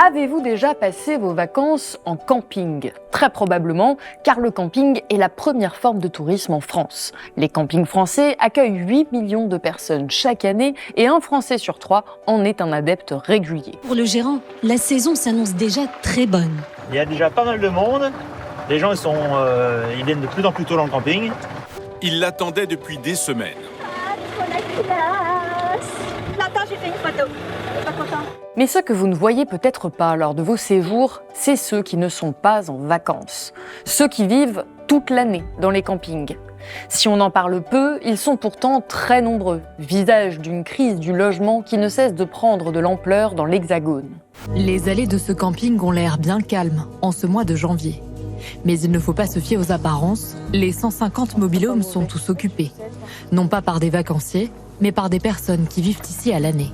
Avez-vous déjà passé vos vacances en camping ? Très probablement, car le camping est la première forme de tourisme en France. Les campings français accueillent 8 millions de personnes chaque année et un Français sur 3 en est un adepte régulier. Pour le gérant, la saison s'annonce déjà très bonne. Il y a déjà pas mal de monde. Les gens ils viennent de plus en plus tôt dans le camping. Il l'attendait depuis des semaines. Attends, j'ai fait une photo. Pas content. Mais ce que vous ne voyez peut-être pas lors de vos séjours, c'est ceux qui ne sont pas en vacances. Ceux qui vivent toute l'année dans les campings. Si on en parle peu, ils sont pourtant très nombreux, visage d'une crise du logement qui ne cesse de prendre de l'ampleur dans l'Hexagone. Les allées de ce camping ont l'air bien calmes en ce mois de janvier. Mais il ne faut pas se fier aux apparences, les 150 mobil-homes sont tous occupés. Non pas par des vacanciers, mais par des personnes qui vivent ici à l'année.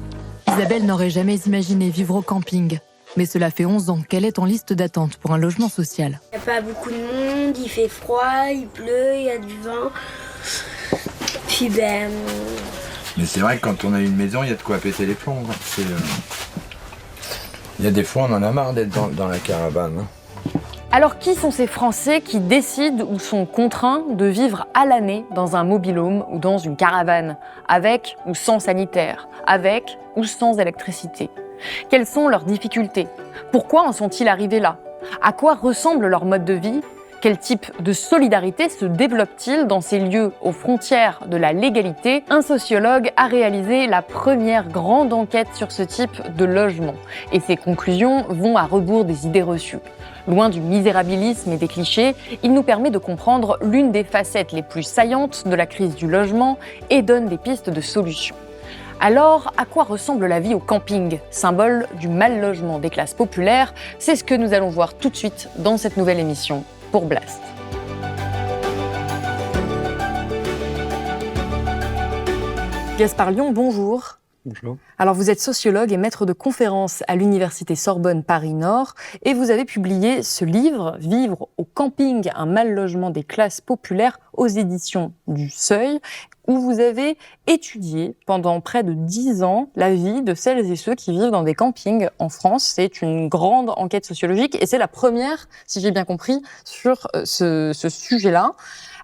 Isabelle n'aurait jamais imaginé vivre au camping, mais cela fait 11 ans qu'elle est en liste d'attente pour un logement social. Il n'y a pas beaucoup de monde, il fait froid, il pleut, il y a du vent. Puis Mais c'est vrai que quand on a une maison, il y a de quoi péter les plombs. Il y a des fois, on en a marre d'être dans la caravane. Alors qui sont ces Français qui décident ou sont contraints de vivre à l'année dans un mobil-home ou dans une caravane, avec ou sans sanitaire, avec ou sans électricité ? Quelles sont leurs difficultés ? Pourquoi en sont-ils arrivés là ? À quoi ressemble leur mode de vie ? Quel type de solidarité se développe-t-il dans ces lieux aux frontières de la légalité ? Un sociologue a réalisé la première grande enquête sur ce type de logement. Et ses conclusions vont à rebours des idées reçues. Loin du misérabilisme et des clichés, il nous permet de comprendre l'une des facettes les plus saillantes de la crise du logement et donne des pistes de solutions. Alors, à quoi ressemble la vie au camping, symbole du mal-logement des classes populaires ? C'est ce que nous allons voir tout de suite dans cette nouvelle émission pour Blast. Gaspard Lyon, bonjour. Bonjour. Alors vous êtes sociologue et maître de conférences à l'université Sorbonne Paris-Nord et vous avez publié ce livre, Vivre au camping, un mal-logement des classes populaires aux éditions du Seuil, où vous avez étudié pendant près de 10 ans la vie de celles et ceux qui vivent dans des campings en France. C'est une grande enquête sociologique et c'est la première, si j'ai bien compris, sur ce sujet-là.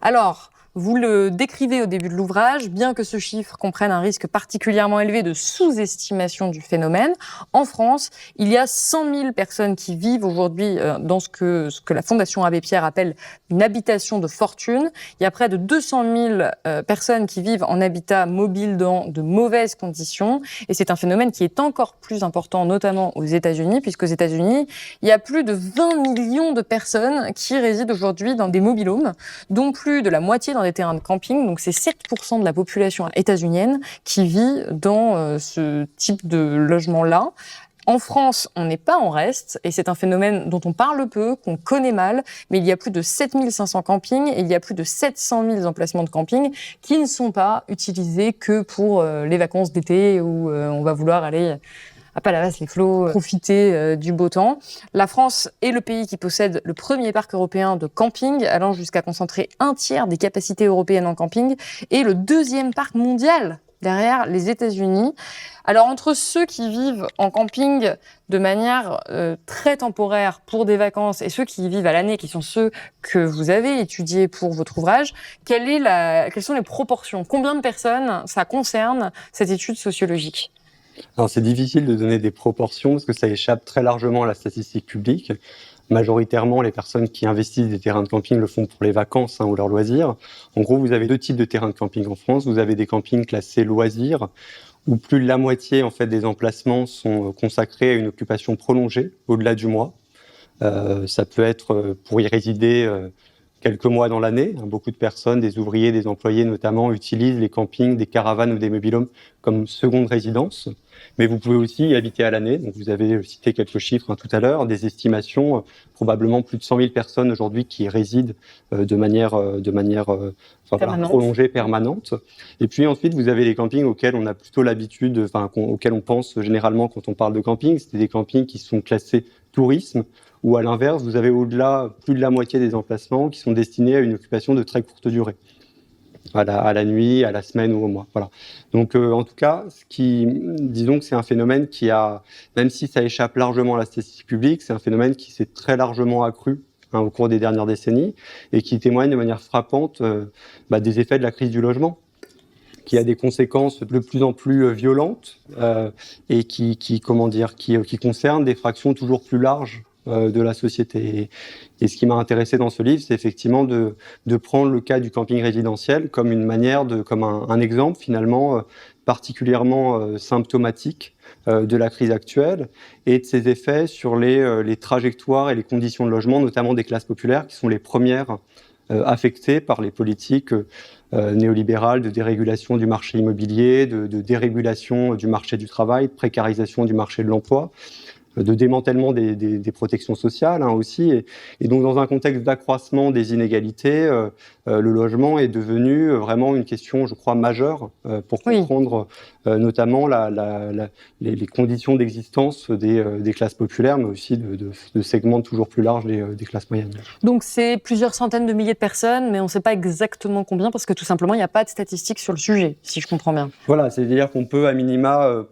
Alors, vous le décrivez au début de l'ouvrage, bien que ce chiffre comprenne un risque particulièrement élevé de sous-estimation du phénomène. En France, il y a 100 000 personnes qui vivent aujourd'hui dans ce que la Fondation Abbé Pierre appelle une habitation de fortune. Il y a près de 200 000 personnes qui vivent en habitat mobile dans de mauvaises conditions. Et c'est un phénomène qui est encore plus important, notamment aux États-Unis, puisqu'aux États-Unis, il y a plus de 20 millions de personnes qui résident aujourd'hui dans des mobil-homes, dont plus de la moitié dans des terrains de camping. Donc c'est 7% de la population états-unienne qui vit dans ce type de logement-là. En France, on n'est pas en reste, et c'est un phénomène dont on parle peu, qu'on connaît mal, mais il y a plus de 7500 campings, et il y a plus de 700 000 emplacements de camping qui ne sont pas utilisés que pour les vacances d'été, où on va vouloir aller à Palavas-les-Flots, profiter du beau temps. La France est le pays qui possède le premier parc européen de camping, allant jusqu'à concentrer un tiers des capacités européennes en camping, et le deuxième parc mondial derrière les États-Unis. Alors entre ceux qui vivent en camping de manière très temporaire pour des vacances et ceux qui y vivent à l'année, qui sont ceux que vous avez étudiés pour votre ouvrage, quelles sont les proportions ? Combien de personnes ça concerne, cette étude sociologique ? Alors c'est difficile de donner des proportions parce que ça échappe très largement à la statistique publique. Majoritairement, les personnes qui investissent des terrains de camping le font pour les vacances ou leurs loisirs. En gros, vous avez deux types de terrains de camping en France. Vous avez des campings classés loisirs, où plus de la moitié des emplacements sont consacrés à une occupation prolongée, au-delà du mois. Ça peut être pour y résider quelques mois dans l'année. Beaucoup de personnes, des ouvriers, des employés notamment, utilisent les campings, des caravanes ou des mobil-homes comme seconde résidence. Mais vous pouvez aussi y habiter à l'année. Donc vous avez cité quelques chiffres tout à l'heure, des estimations, probablement plus de 100 000 personnes aujourd'hui qui résident de manière prolongée, permanente. Et puis ensuite, vous avez les campings auxquels on a plutôt l'habitude, auxquels on pense généralement quand on parle de camping. C'est des campings qui sont classés tourisme, ou à l'inverse, vous avez au-delà plus de la moitié des emplacements qui sont destinés à une occupation de très courte durée. à la nuit, à la semaine ou au mois. Voilà. Donc, en tout cas, disons que c'est un phénomène qui a, même si ça échappe largement à la statistique publique, c'est un phénomène qui s'est très largement accru au cours des dernières décennies et qui témoigne de manière frappante des effets de la crise du logement, qui a des conséquences de plus en plus violentes et qui concernent des fractions toujours plus larges de la société. Et ce qui m'a intéressé dans ce livre, c'est effectivement de prendre le cas du camping résidentiel comme une manière comme un exemple finalement particulièrement symptomatique de la crise actuelle et de ses effets sur les trajectoires et les conditions de logement, notamment des classes populaires, qui sont les premières affectées par les politiques néolibérales de dérégulation du marché immobilier, de dérégulation du marché du travail, de précarisation du marché de l'emploi, de démantèlement des protections sociales aussi. Et donc, dans un contexte d'accroissement des inégalités, le logement est devenu vraiment une question, je crois, majeure pour comprendre notamment les conditions d'existence des classes populaires, mais aussi de segments toujours plus larges des classes moyennes. Donc, c'est plusieurs centaines de milliers de personnes, mais on ne sait pas exactement combien, parce que tout simplement, il n'y a pas de statistiques sur le sujet, si je comprends bien. Voilà, c'est-à-dire qu'on peut, à minima,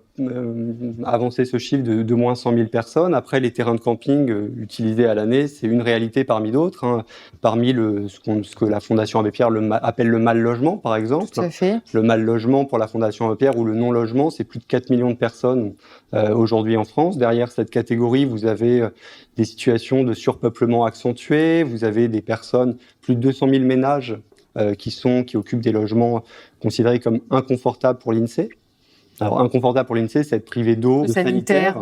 avancer ce chiffre de moins 100 000 personnes. Après, les terrains de camping utilisés à l'année, c'est une réalité parmi d'autres. Parmi ce que la Fondation Abbé Pierre appelle le mal logement, par exemple. Tout à fait. Le mal logement pour la Fondation Abbé Pierre ou le non-logement, c'est plus de 4 millions de personnes aujourd'hui en France. Derrière cette catégorie, vous avez des situations de surpeuplement accentué, vous avez des personnes, plus de 200 000 ménages qui occupent des logements considérés comme inconfortables pour l'INSEE. Alors, inconfortable pour l'INSEE, c'est être privé d'eau, de sanitaire.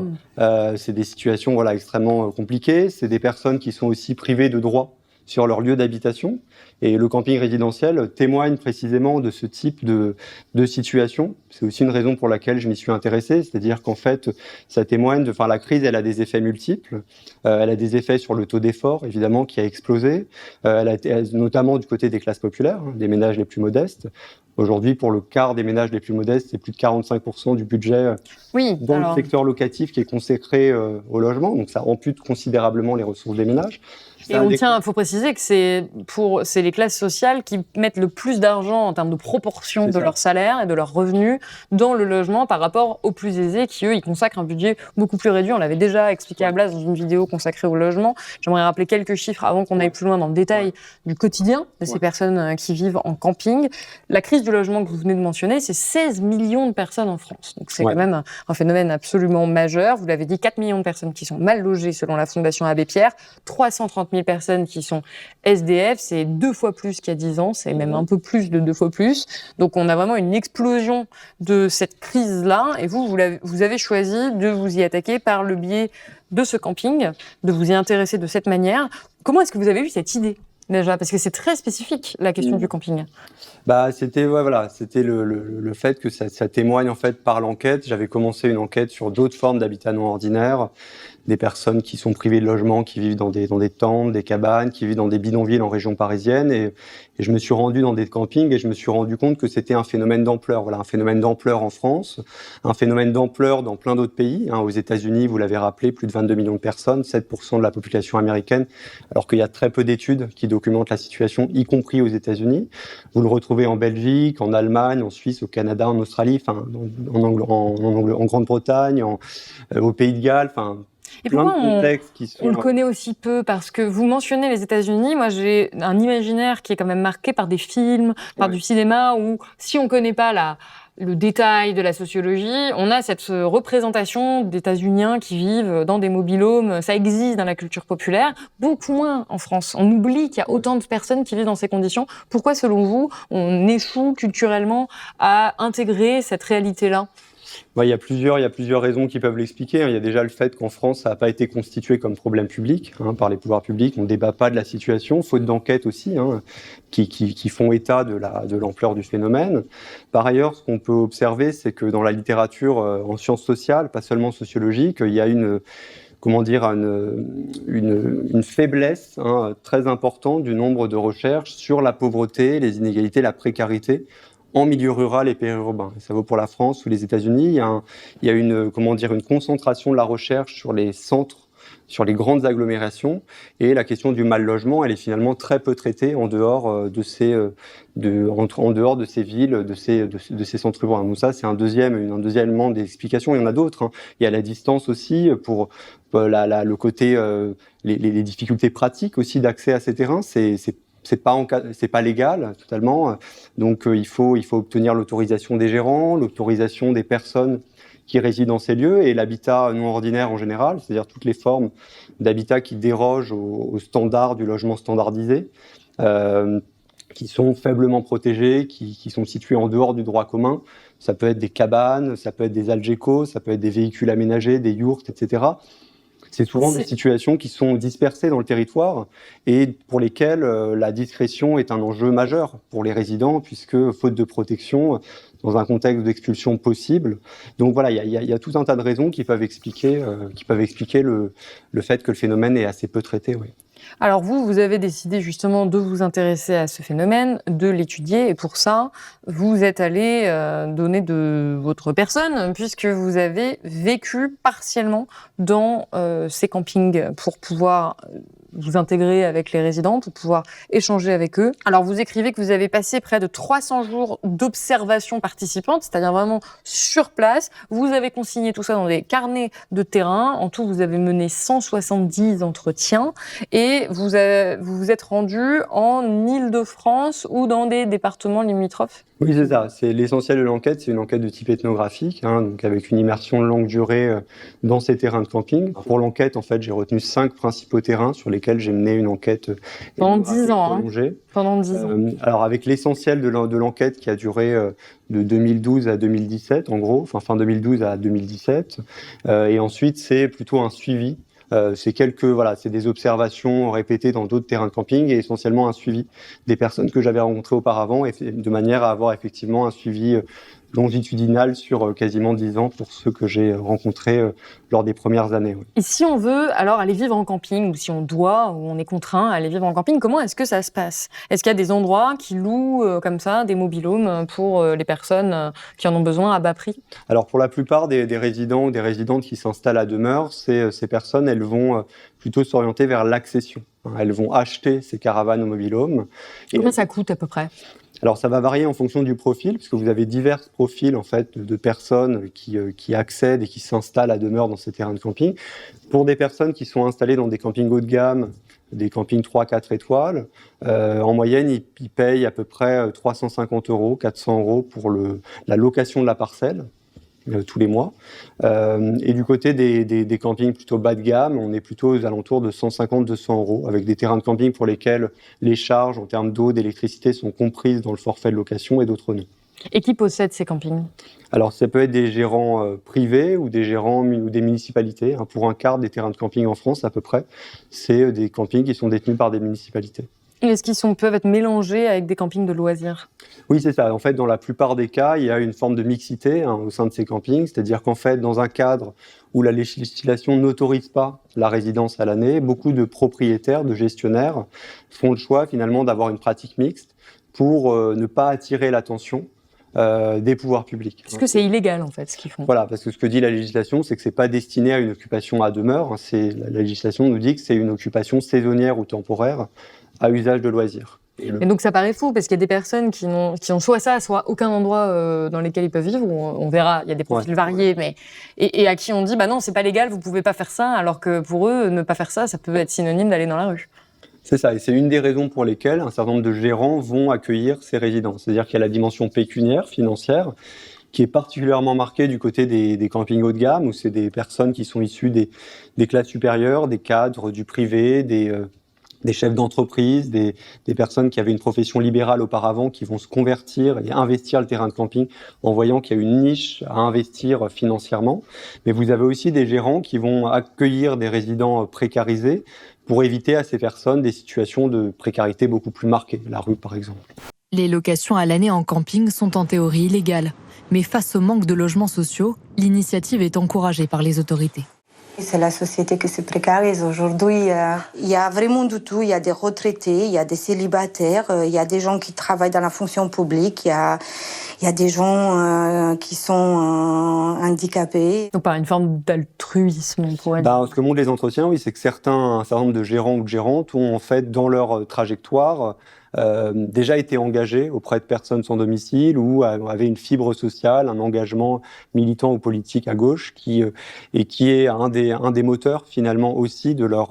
C'est des situations extrêmement compliquées. C'est des personnes qui sont aussi privées de droits sur leur lieu d'habitation. Et le camping résidentiel témoigne précisément de ce type de situation. C'est aussi une raison pour laquelle je m'y suis intéressé, c'est-à-dire qu'en fait, ça témoigne la crise, elle a des effets multiples. Elle a des effets sur le taux d'effort, évidemment, qui a explosé. Notamment du côté des classes populaires, des ménages les plus modestes. Aujourd'hui, pour le quart des ménages les plus modestes, c'est plus de 45% du budget le secteur locatif qui est consacré au logement. Donc, ça ampute considérablement les ressources des ménages. Et il faut préciser que c'est les classes sociales qui mettent le plus d'argent en termes de proportion de leur salaire et de leurs revenus dans le logement par rapport aux plus aisés qui, eux, y consacrent un budget beaucoup plus réduit. On l'avait déjà expliqué à Blas dans une vidéo consacrée au logement. J'aimerais rappeler quelques chiffres avant qu'on aille plus loin dans le détail du quotidien de ces personnes qui vivent en camping. La crise du logement que vous venez de mentionner, c'est 16 millions de personnes en France. Donc c'est quand même un phénomène absolument majeur. Vous l'avez dit, 4 millions de personnes qui sont mal logées selon la Fondation Abbé Pierre, 330 000 personnes qui sont SDF, c'est 2 fois plus qu'il y a 10 ans, c'est même un peu plus de 2 fois plus. Donc on a vraiment une explosion de cette crise-là, et vous avez choisi de vous y attaquer par le biais de ce camping, de vous y intéresser de cette manière. Comment est-ce que vous avez eu cette idée déjà, parce que c'est très spécifique la question du camping. C'était le fait que ça témoigne en fait par l'enquête. J'avais commencé une enquête sur d'autres formes d'habitat non ordinaire, des personnes qui sont privées de logement, qui vivent dans des tentes, des cabanes, qui vivent dans des bidonvilles en région parisienne, et je me suis rendu dans des campings et je me suis rendu compte que c'était un phénomène d'ampleur. Voilà, un phénomène d'ampleur en France, un phénomène d'ampleur dans plein d'autres pays. Aux États-Unis, vous l'avez rappelé, plus de 22 millions de personnes, 7% de la population américaine, alors qu'il y a très peu d'études qui documentent la situation, y compris aux États-Unis. Vous le retrouvez en Belgique, en Allemagne, en Suisse, au Canada, en Australie, en Grande-Bretagne, au Pays de Galles, et pourquoi on le connaît aussi peu? Parce que vous mentionnez les États-Unis. Moi, j'ai un imaginaire qui est quand même marqué par des films, par du cinéma, où si on ne connaît pas le détail de la sociologie, on a cette représentation d'États-Uniens qui vivent dans des mobil-homes. Ça existe dans la culture populaire, beaucoup moins en France. On oublie qu'il y a autant de personnes qui vivent dans ces conditions. Pourquoi, selon vous, on échoue culturellement à intégrer cette réalité-là? Il y a plusieurs raisons qui peuvent l'expliquer. Il y a déjà le fait qu'en France, ça n'a pas été constitué comme problème public par les pouvoirs publics. On ne débat pas de la situation, faute d'enquête aussi, qui font état de l'ampleur du phénomène. Par ailleurs, ce qu'on peut observer, c'est que dans la littérature en sciences sociales, pas seulement sociologique, il y a une faiblesse très importante du nombre de recherches sur la pauvreté, les inégalités, la précarité en milieu rural et périurbain. Ça vaut pour la France ou les États-Unis. Il y a une concentration de la recherche sur les centres sur les grandes agglomérations. Et la question du mal logement, elle est finalement très peu traitée en dehors de ces villes, de ces centres urbains. Donc ça, c'est un deuxième élément d'explication. Il y en a d'autres, hein. Il y a la distance aussi pour le côté, les difficultés pratiques aussi d'accès à ces terrains. C'est pas légal totalement. Donc il faut obtenir l'autorisation des gérants, l'autorisation des personnes qui résident dans ces lieux et l'habitat non ordinaire en général, c'est-à-dire toutes les formes d'habitat qui dérogent aux standards du logement standardisé, qui sont faiblement protégés, qui sont situés en dehors du droit commun. Ça peut être des cabanes, ça peut être des algécos, ça peut être des véhicules aménagés, des yourtes, etc. C'est souvent des situations qui sont dispersées dans le territoire et pour lesquelles la discrétion est un enjeu majeur pour les résidents, puisque faute de protection, dans un contexte d'expulsion possible. Donc voilà, il y a tout un tas de raisons qui peuvent expliquer le fait que le phénomène est assez peu traité. Oui. Alors vous avez décidé justement de vous intéresser à ce phénomène, de l'étudier, et pour ça, vous êtes allé donner de votre personne, puisque vous avez vécu partiellement dans ces campings pour pouvoir vous intégrer avec les résidents, pour pouvoir échanger avec eux. Alors vous écrivez que vous avez passé près de 300 jours d'observation participante, c'est-à-dire vraiment sur place. Vous avez consigné tout ça dans des carnets de terrain. En tout, vous avez mené 170 entretiens et vous vous êtes rendu en Île-de-France ou dans des départements limitrophes. Oui, c'est ça. C'est l'essentiel de l'enquête. C'est une enquête de type ethnographique, donc avec une immersion de longue durée dans ces terrains de camping. Pour l'enquête, en fait, j'ai retenu 5 principaux terrains sur lesquels j'ai mené une enquête pendant 10 ans. Prolongée. Pendant 10 ans. Alors, avec l'essentiel de l'enquête qui a duré de 2012 à 2017, en gros, fin 2012 à 2017. Et ensuite, c'est plutôt un suivi. C'est des observations répétées dans d'autres terrains de camping et essentiellement un suivi des personnes que j'avais rencontrées auparavant et de manière à avoir effectivement un suivi longitudinal sur quasiment 10 ans pour ceux que j'ai rencontrés lors des premières années. Oui. Et si on veut alors aller vivre en camping, ou si on doit, ou on est contraint à aller vivre en camping, comment est-ce que ça se passe ? Est-ce qu'il y a des endroits qui louent comme ça des mobil-homes pour les personnes qui en ont besoin à bas prix ? Alors pour la plupart des résidents ou des résidentes qui s'installent à demeure, ces personnes, elles vont plutôt s'orienter vers l'accession. Elles vont acheter ces caravanes au mobil-home. Combien ça coûte à peu près ? Alors ça va varier en fonction du profil, puisque vous avez divers profils en fait de personnes qui accèdent et qui s'installent à demeure dans ces terrains de camping. Pour des personnes qui sont installées dans des campings haut de gamme, des campings 3-4 étoiles, en moyenne ils payent à peu près 350 €, 400 € pour la location de la parcelle. Tous les mois. Et du côté des campings plutôt bas de gamme, on est plutôt aux alentours de 150-200 €, avec des terrains de camping pour lesquels les charges en termes d'eau, d'électricité sont comprises dans le forfait de location et d'autres non. Et qui possède ces campings ? Alors ça peut être des gérants privés ou des gérants ou des municipalités. Pour un quart des terrains de camping en France à peu près, c'est des campings qui sont détenus par des municipalités. Est-ce qu'ils peuvent être mélangés avec des campings de loisirs ? Oui, c'est ça. En fait, dans la plupart des cas, il y a une forme de mixité au sein de ces campings. C'est-à-dire qu'en fait, dans un cadre où la législation n'autorise pas la résidence à l'année, beaucoup de propriétaires, de gestionnaires font le choix finalement d'avoir une pratique mixte pour ne pas attirer l'attention des pouvoirs publics. Parce que c'est illégal en fait ce qu'ils font. Voilà, parce que ce que dit la législation, c'est que c'est pas destiné à une occupation à demeure. La législation nous dit que c'est une occupation saisonnière ou temporaire à usage de loisirs. Et donc ça paraît fou parce qu'il y a des personnes qui ont soit ça, soit aucun endroit dans lesquels ils peuvent vivre. On verra, il y a des profils variés, mais et à qui on dit bah non, c'est pas légal, vous pouvez pas faire ça, alors que pour eux, ne pas faire ça, ça peut être synonyme d'aller dans la rue. C'est ça, et c'est une des raisons pour lesquelles un certain nombre de gérants vont accueillir ces résidents. C'est-à-dire qu'il y a la dimension pécuniaire, financière, qui est particulièrement marquée du côté des campings haut de gamme, où c'est des personnes qui sont issues des classes supérieures, des cadres du privé, des chefs d'entreprise, des personnes qui avaient une profession libérale auparavant, qui vont se convertir et investir le terrain de camping en voyant qu'il y a une niche à investir financièrement. Mais vous avez aussi des gérants qui vont accueillir des résidents précarisés pour éviter à ces personnes des situations de précarité beaucoup plus marquées, la rue par exemple. Les locations à l'année en camping sont en théorie illégales. Mais face au manque de logements sociaux, l'initiative est encouragée par les autorités. C'est la société qui se précarise. Aujourd'hui, il y a vraiment de tout. Il y a des retraités, il y a des célibataires, il y a des gens qui travaillent dans la fonction publique, il y a des gens qui sont handicapés. Donc par une forme d'altruisme, on pourrait dire. Ce que montrent les entretiens, oui, c'est que un certain nombre de gérants ou de gérantes ont en fait dans leur trajectoire déjà été engagés auprès de personnes sans domicile ou avaient une fibre sociale, un engagement militant ou politique à gauche qui est un des moteurs finalement aussi de leur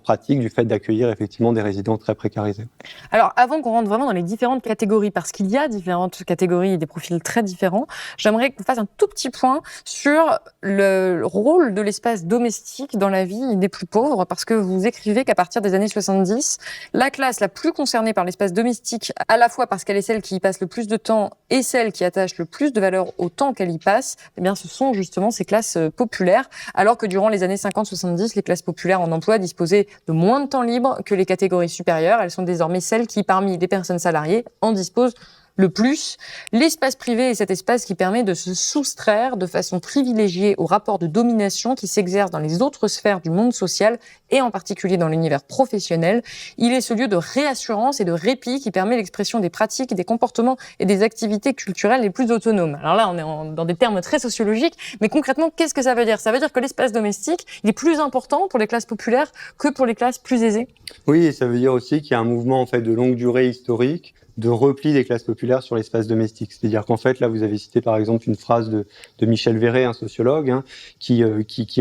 pratique, du fait d'accueillir effectivement des résidents très précarisés. Alors avant qu'on rentre vraiment dans les différentes catégories, parce qu'il y a différentes catégories et des profils très différents, j'aimerais qu'on fasse un tout petit point sur le rôle de l'espace domestique dans la vie des plus pauvres, parce que vous écrivez qu'à partir des années 70, la classe la plus concernée par l'espace domestique, à la fois parce qu'elle est celle qui y passe le plus de temps et celle qui attache le plus de valeur au temps qu'elle y passe, eh bien, ce sont justement ces classes populaires, alors que durant les années 50-70, les classes populaires en emploi disposaient de moins de temps libre que les catégories supérieures. Elles sont désormais celles qui, parmi les personnes salariées, en disposent le plus. L'espace privé est cet espace qui permet de se soustraire de façon privilégiée aux rapports de domination qui s'exercent dans les autres sphères du monde social et en particulier dans l'univers professionnel. Il est ce lieu de réassurance et de répit qui permet l'expression des pratiques, des comportements et des activités culturelles les plus autonomes. Alors là, on est dans des termes très sociologiques, mais concrètement, qu'est-ce que ça veut dire ? Ça veut dire que l'espace domestique, il est plus important pour les classes populaires que pour les classes plus aisées ? Oui, et ça veut dire aussi qu'il y a un mouvement en fait de longue durée historique de repli des classes populaires sur l'espace domestique. C'est-à-dire qu'en fait, là, vous avez cité par exemple une phrase de Michel Véret, un sociologue, qui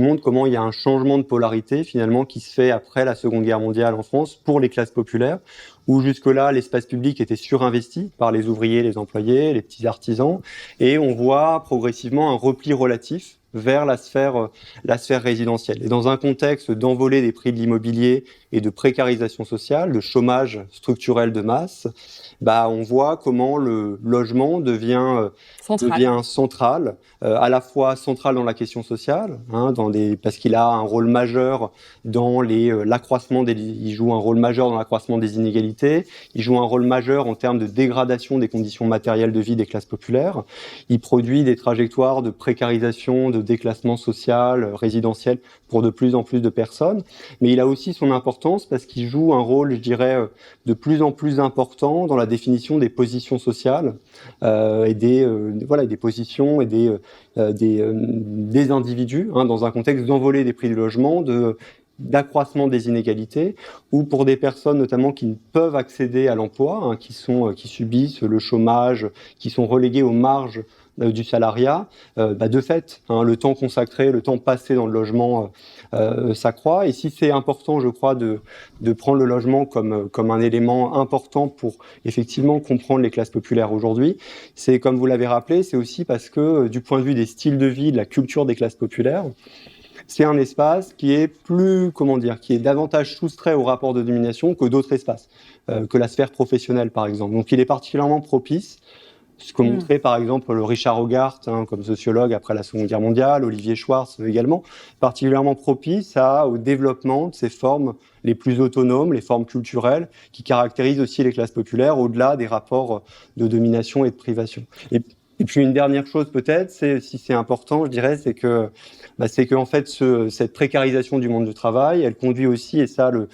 montre comment il y a un changement de polarité finalement qui se fait après la Seconde Guerre mondiale en France pour les classes populaires, où jusque-là, l'espace public était surinvesti par les ouvriers, les employés, les petits artisans, et on voit progressivement un repli relatif vers la sphère résidentielle. Et dans un contexte d'envolée des prix de l'immobilier et de précarisation sociale, de chômage structurel de masse, on voit comment le logement devient central, à la fois central dans la question sociale, parce qu'il a un rôle majeur dans l'accroissement il joue un rôle majeur dans l'accroissement des inégalités, il joue un rôle majeur en termes de dégradation des conditions matérielles de vie des classes populaires, il produit des trajectoires de précarisation, de déclassement social, résidentiel pour de plus en plus de personnes, mais il a aussi son importance parce qu'il joue un rôle, je dirais, de plus en plus important dans la définition des positions sociales et des positions et des individus dans un contexte d'envolée des prix du logement, d'accroissement des inégalités, ou pour des personnes notamment qui ne peuvent accéder à l'emploi, qui subissent le chômage, qui sont reléguées aux marges du salariat, de fait, le temps consacré, le temps passé dans le logement s'accroît. Et si c'est important, je crois, de prendre le logement comme un élément important pour effectivement comprendre les classes populaires aujourd'hui, c'est, comme vous l'avez rappelé, c'est aussi parce que du point de vue des styles de vie, de la culture des classes populaires, c'est un espace qui est qui est davantage soustrait au rapport de domination que d'autres espaces, que la sphère professionnelle par exemple. Donc il est particulièrement propice, ce que montrait par exemple le Richard Hogarth comme sociologue après la Seconde Guerre mondiale, Olivier Schwartz également, particulièrement propice au développement de ces formes les plus autonomes, les formes culturelles qui caractérisent aussi les classes populaires au-delà des rapports de domination et de privation. Et puis une dernière chose peut-être, si c'est important, je dirais, c'est que en fait cette précarisation du monde du travail, elle conduit aussi, et ça le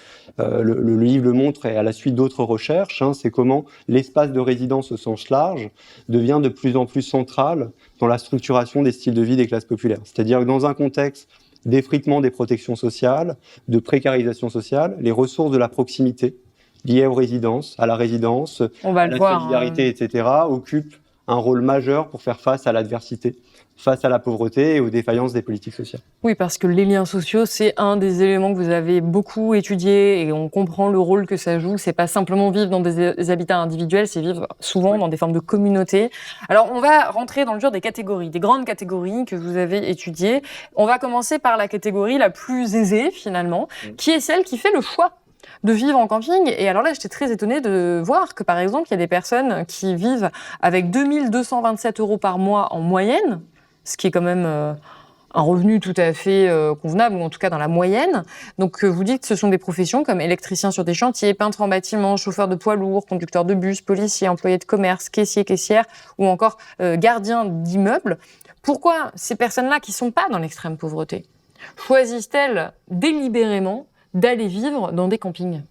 livre le montre et à la suite d'autres recherches, c'est comment l'espace de résidence au sens large devient de plus en plus central dans la structuration des styles de vie des classes populaires. C'est-à-dire que dans un contexte d'effritement des protections sociales, de précarisation sociale, les ressources de la proximité liées aux résidences, à la résidence, à la solidarité, etc., occupent un rôle majeur pour faire face à l'adversité, face à la pauvreté et aux défaillances des politiques sociales. Oui, parce que les liens sociaux, c'est un des éléments que vous avez beaucoup étudié et on comprend le rôle que ça joue. C'est pas simplement vivre dans des habitats individuels, c'est vivre souvent dans des formes de communauté. Alors, on va rentrer dans le dur des catégories, des grandes catégories que vous avez étudiées. On va commencer par la catégorie la plus aisée, finalement, qui est celle qui fait le choix de vivre en camping. Et alors là, j'étais très étonnée de voir que, par exemple, il y a des personnes qui vivent avec 2227 € par mois en moyenne, ce qui est quand même un revenu tout à fait convenable, ou en tout cas dans la moyenne. Donc, vous dites que ce sont des professions comme électricien sur des chantiers, peintre en bâtiment, chauffeur de poids lourd, conducteur de bus, policier, employé de commerce, caissier, caissière, ou encore gardien d'immeuble. Pourquoi ces personnes-là qui ne sont pas dans l'extrême pauvreté choisissent-elles délibérément d'aller vivre dans des campings ?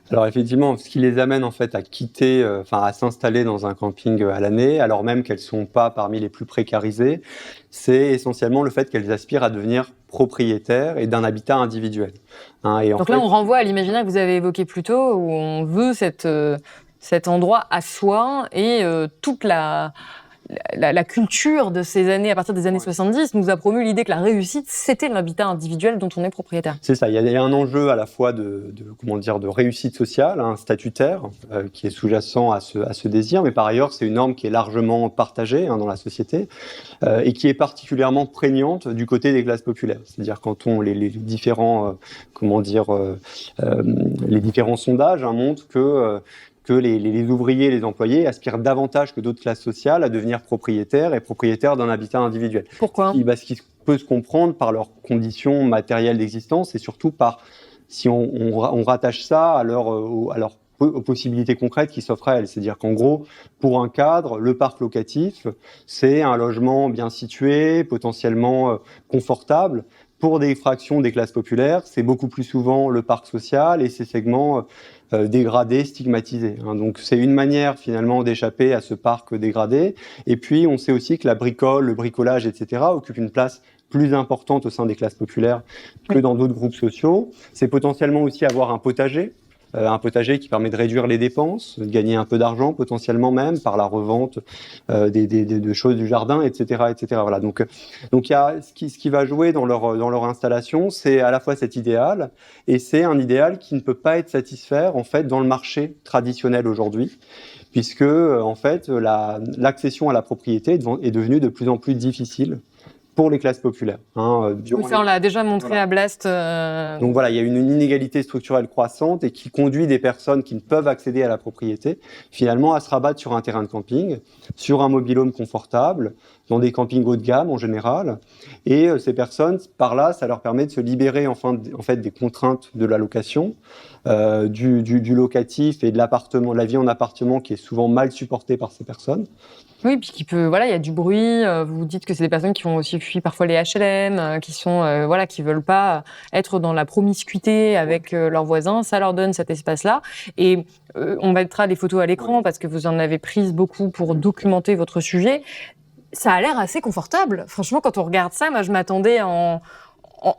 Alors effectivement, ce qui les amène en fait à quitter, à s'installer dans un camping à l'année, alors même qu'elles sont pas parmi les plus précarisées, c'est essentiellement le fait qu'elles aspirent à devenir propriétaires et d'un habitat individuel. Donc là, on renvoie à l'imaginaire que vous avez évoqué plus tôt, où on veut cet endroit à soi et toute la culture de ces années, à partir des années 70, nous a promu l'idée que la réussite, c'était l'habitat individuel dont on est propriétaire. C'est ça, il y a un enjeu à la fois de réussite sociale, statutaire, qui est sous-jacent à ce désir, mais par ailleurs, c'est une norme qui est largement partagée dans la société et qui est particulièrement prégnante du côté des classes populaires. C'est-à-dire quand les différents sondages montrent que les ouvriers et les employés aspirent davantage que d'autres classes sociales à devenir propriétaires et propriétaires d'un habitat individuel. Pourquoi ? Ce qui peut se comprendre par leurs conditions matérielles d'existence et surtout si on rattache ça aux possibilités concrètes qui s'offrent à elles. C'est-à-dire qu'en gros, pour un cadre, le parc locatif, c'est un logement bien situé, potentiellement confortable. Pour des fractions des classes populaires, c'est beaucoup plus souvent le parc social et ces segments dégradés, stigmatisés. Donc c'est une manière finalement d'échapper à ce parc dégradé. Et puis on sait aussi que la bricole, le bricolage, etc. occupent une place plus importante au sein des classes populaires que dans d'autres groupes sociaux. C'est potentiellement aussi avoir un potager qui permet de réduire les dépenses, de gagner un peu d'argent potentiellement même par la revente de choses du jardin, etc., etc. Voilà. Donc il y a ce qui va jouer dans leur installation, c'est à la fois cet idéal et c'est un idéal qui ne peut pas être satisfait en fait dans le marché traditionnel aujourd'hui, puisque en fait l'accession à la propriété est devenue de plus en plus difficile pour les classes populaires. On l'a déjà montré à Blast. Donc voilà, il y a une inégalité structurelle croissante et qui conduit des personnes qui ne peuvent accéder à la propriété, finalement, à se rabattre sur un terrain de camping, sur un mobil-home confortable, dans des campings haut de gamme en général. Et ces personnes, par là, ça leur permet de se libérer en fait des contraintes de la location, du locatif et de l'appartement, de la vie en appartement qui est souvent mal supportée par ces personnes. Oui, puis il y a du bruit. Vous dites que c'est des personnes qui ont aussi fui parfois les HLM, qui veulent pas être dans la promiscuité avec leurs voisins. Ça leur donne cet espace-là. Et on mettra des photos à l'écran parce que vous en avez prises beaucoup pour documenter votre sujet. Ça a l'air assez confortable. Franchement, quand on regarde ça, moi, je m'attendais en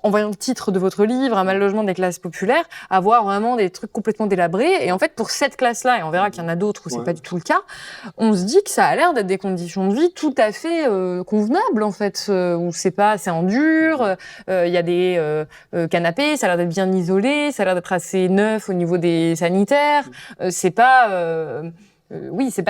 voyant le titre de votre livre, un mal logement des classes populaires, à voir vraiment des trucs complètement délabrés. Et en fait, pour cette classe-là, et on verra qu'il y en a d'autres où c'est pas du tout le cas, on se dit que ça a l'air d'être des conditions de vie tout à fait convenables, en fait, où c'est pas assez en dur, il y a des canapés, ça a l'air d'être bien isolé, ça a l'air d'être assez neuf au niveau des sanitaires, c'est pas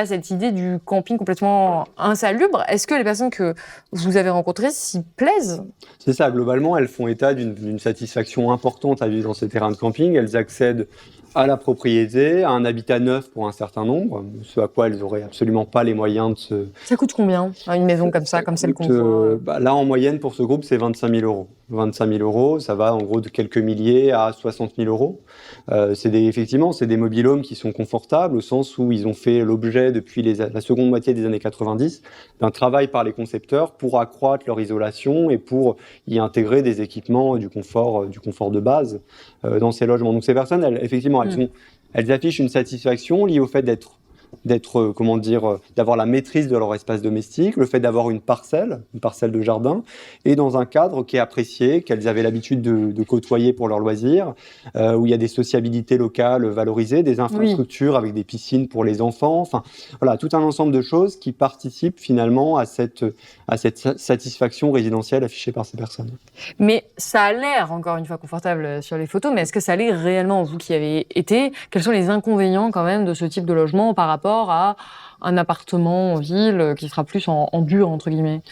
cette idée du camping complètement insalubre. Est-ce que les personnes que vous avez rencontrées s'y plaisent ? C'est ça, globalement, elles font état d'une satisfaction importante à vivre dans ces terrains de camping. Elles accèdent à la propriété, à un habitat neuf pour un certain nombre, ce à quoi elles n'auraient absolument pas les moyens de se... Ça coûte combien, une maison comme ça, comme celle qu'on voit Là, en moyenne, pour ce groupe, c'est 25 000 euros. 25 000 euros, ça va en gros de quelques milliers à 60 000 euros. C'est des mobil-homes qui sont confortables au sens où ils ont fait l'objet depuis la seconde moitié des années 90 d'un travail par les concepteurs pour accroître leur isolation et pour y intégrer des équipements du confort de base dans ces logements. Donc ces personnes, elles affichent une satisfaction liée au fait d'avoir la maîtrise de leur espace domestique, le fait d'avoir une parcelle de jardin, et dans un cadre qui est apprécié, qu'elles avaient l'habitude de côtoyer pour leurs loisirs, où il y a des sociabilités locales valorisées, des infrastructures avec des piscines pour les enfants, enfin voilà, tout un ensemble de choses qui participent finalement à cette satisfaction résidentielle affichée par ces personnes. Mais ça a l'air, encore une fois, confortable sur les photos, mais est-ce que ça l'est réellement, vous qui avez été ? Quels sont les inconvénients quand même de ce type de logement par rapport à un appartement en ville qui sera plus en dur, entre guillemets ?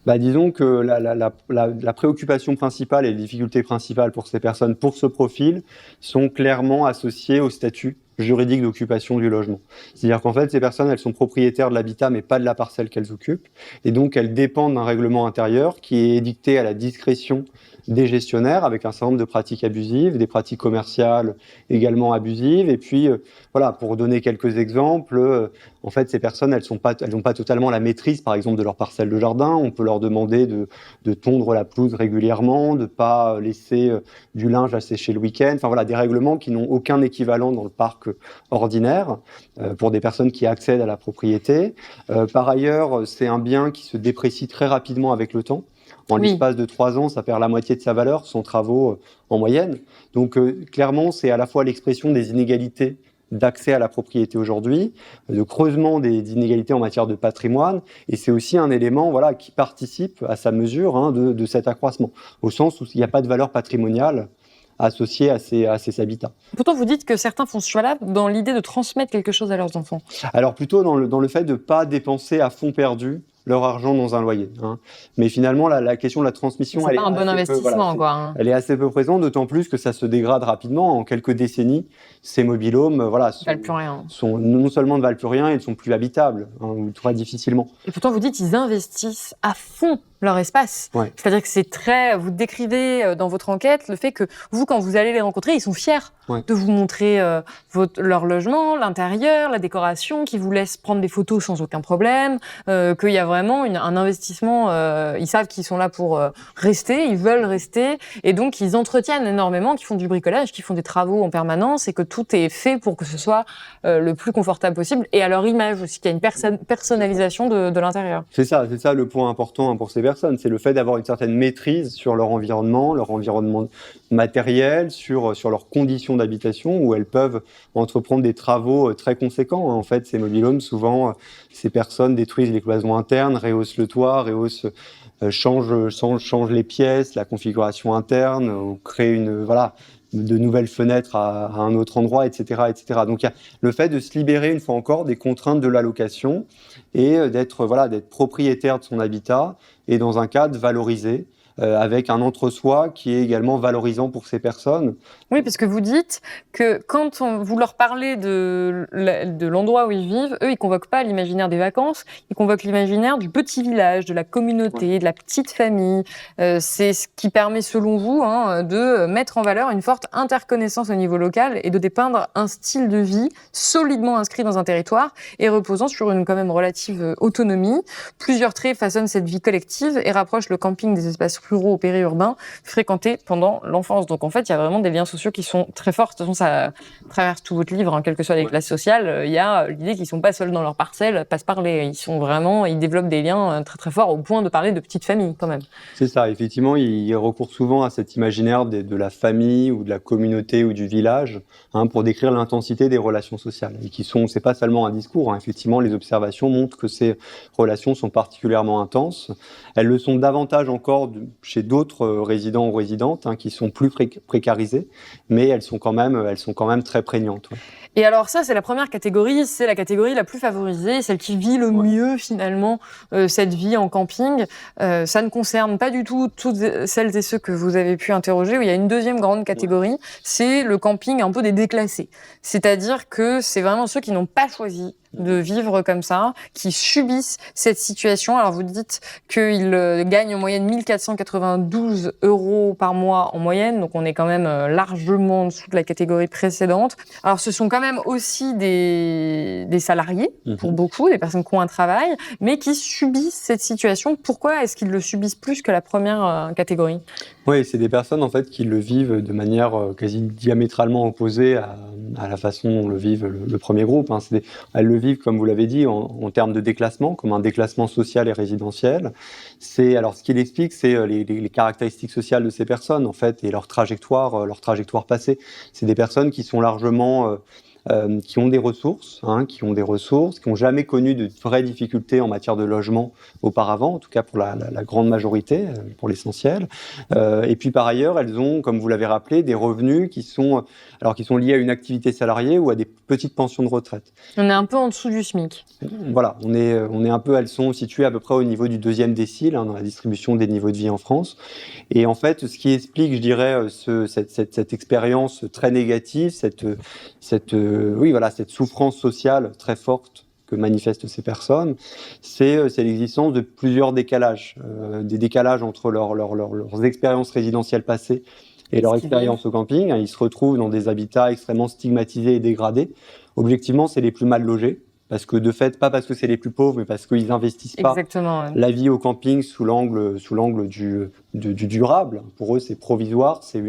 Disons que la préoccupation principale et les difficultés principales pour ces personnes, pour ce profil, sont clairement associées au statut juridique d'occupation du logement. C'est-à-dire qu'en fait, ces personnes, elles sont propriétaires de l'habitat, mais pas de la parcelle qu'elles occupent. Et donc, elles dépendent d'un règlement intérieur qui est édicté à la discrétion des gestionnaires avec un certain nombre de pratiques abusives, des pratiques commerciales également abusives. Et puis, voilà, pour donner quelques exemples, en fait, ces personnes, elles n'ont pas totalement la maîtrise, par exemple, de leur parcelle de jardin. On peut leur demander de tondre la pelouse régulièrement, de ne pas laisser du linge à sécher le week-end. Enfin, voilà, des règlements qui n'ont aucun équivalent dans le parc ordinaire pour des personnes qui accèdent à la propriété. Par ailleurs, c'est un bien qui se déprécie très rapidement avec le temps. En l'espace de 3 ans, ça perd la moitié de sa valeur, sans travaux en moyenne. Donc, clairement, c'est à la fois l'expression des inégalités d'accès à la propriété aujourd'hui, de creusement des inégalités en matière de patrimoine, et c'est aussi un élément voilà, qui participe à sa mesure de cet accroissement, au sens où il n'y a pas de valeur patrimoniale associée à ces habitats. Pourtant, vous dites que certains font ce choix-là dans l'idée de transmettre quelque chose à leurs enfants. Alors plutôt dans le fait de ne pas dépenser à fond perdu leur argent dans un loyer. Mais finalement, la question de la transmission, c'est pas un bon investissement, quoi. Elle est assez peu présente, d'autant plus que ça se dégrade rapidement. En quelques décennies, ces mobil-homes, sont non seulement ne valent plus rien, ils ne sont plus habitables, ou très difficilement. Et pourtant, vous dites qu'ils investissent à fond leur espace. Ouais. C'est-à-dire que vous décrivez dans votre enquête le fait que vous, quand vous allez les rencontrer, ils sont fiers de vous montrer leur logement, l'intérieur, la décoration, qu'ils vous laissent prendre des photos sans aucun problème, qu'il y a vraiment un investissement, ils savent qu'ils sont là pour rester, ils veulent rester, et donc ils entretiennent énormément, qu'ils font du bricolage, qu'ils font des travaux en permanence, et que tout est fait pour que ce soit le plus confortable possible, et à leur image aussi, qu'il y a une personnalisation de l'intérieur. C'est ça le point important pour ces personnes, c'est le fait d'avoir une certaine maîtrise sur leur environnement matériel, sur leurs conditions d'habitation, où elles peuvent entreprendre des travaux très conséquents. En fait, ces mobil-homes, souvent, ces personnes détruisent les cloisons internes, rehaussent le toit, changent les pièces, la configuration interne, ou créent de nouvelles fenêtres à un autre endroit, etc., etc. Donc, il y a le fait de se libérer, une fois encore, des contraintes de la location et d'être propriétaire de son habitat et dans un cadre valorisé, avec un entre-soi qui est également valorisant pour ces personnes. Oui, parce que vous dites que quand vous leur parlez de l'endroit où ils vivent, eux, ils convoquent pas l'imaginaire des vacances, ils convoquent l'imaginaire du petit village, de la communauté, de la petite famille. C'est ce qui permet, selon vous, de mettre en valeur une forte interconnaissance au niveau local et de dépeindre un style de vie solidement inscrit dans un territoire et reposant sur une quand même relative autonomie. Plusieurs traits façonnent cette vie collective et rapprochent le camping des espaces ruraux ou périurbains fréquentés pendant l'enfance. Donc en fait, il y a vraiment des liens sociaux qui sont très forts. De toute façon, ça traverse tout votre livre, quelles que soient les classes sociales. Il y a l'idée qu'ils sont pas seuls dans leur parcelle, pas se parler. Ils développent des liens très très forts au point de parler de petites familles quand même. C'est ça, effectivement, ils recourent souvent à cet imaginaire de la famille ou de la communauté ou du village pour décrire l'intensité des relations sociales. Et c'est pas seulement un discours, effectivement, les observations montrent que ces relations sont particulièrement intenses. Elles le sont davantage encore chez d'autres résidents ou résidentes qui sont plus précarisés, mais elles sont quand même très prégnantes. Ouais. Et alors ça, c'est la première catégorie, c'est la catégorie la plus favorisée, celle qui vit le mieux finalement cette vie en camping. Ça ne concerne pas du tout toutes celles et ceux que vous avez pu interroger, où il y a une deuxième grande catégorie, c'est le camping un peu des déclassés. C'est-à-dire que c'est vraiment ceux qui n'ont pas choisi de vivre comme ça, qui subissent cette situation. Alors vous dites qu'ils gagnent en moyenne 1 492 € par mois en moyenne, donc on est quand même largement en dessous de la catégorie précédente. Alors ce sont quand même aussi des salariés, pour beaucoup, des personnes qui ont un travail, mais qui subissent cette situation. Pourquoi est-ce qu'ils le subissent plus que la première catégorie ? Oui, c'est des personnes en fait qui le vivent de manière quasi diamétralement opposée à la façon dont le vivent le premier groupe. Elles le vivent, comme vous l'avez dit, en termes de déclassement, comme un déclassement social et résidentiel. Alors ce qu'il explique, c'est les caractéristiques sociales de ces personnes en fait et leur trajectoire passée. C'est des personnes qui sont largement qui ont des ressources, qui n'ont jamais connu de vraies difficultés en matière de logement auparavant, en tout cas pour la grande majorité, pour l'essentiel. Et puis par ailleurs, elles ont, comme vous l'avez rappelé, des revenus qui sont liés à une activité salariée ou à des petites pensions de retraite. On est un peu en dessous du SMIC. Voilà, elles sont situées à peu près au niveau du 2e décile dans la distribution des niveaux de vie en France. Et en fait, ce qui explique, je dirais, cette expérience très négative, cette souffrance sociale très forte que manifestent ces personnes, c'est l'existence de plusieurs décalages. Des décalages entre leurs expériences résidentielles passées et leur expérience au camping. Ils se retrouvent dans des habitats extrêmement stigmatisés et dégradés. Objectivement, c'est les plus mal logés. Parce que de fait, pas parce que c'est les plus pauvres, mais parce qu'ils n'investissent pas la vie au camping sous l'angle du durable. Pour eux, c'est provisoire, c'est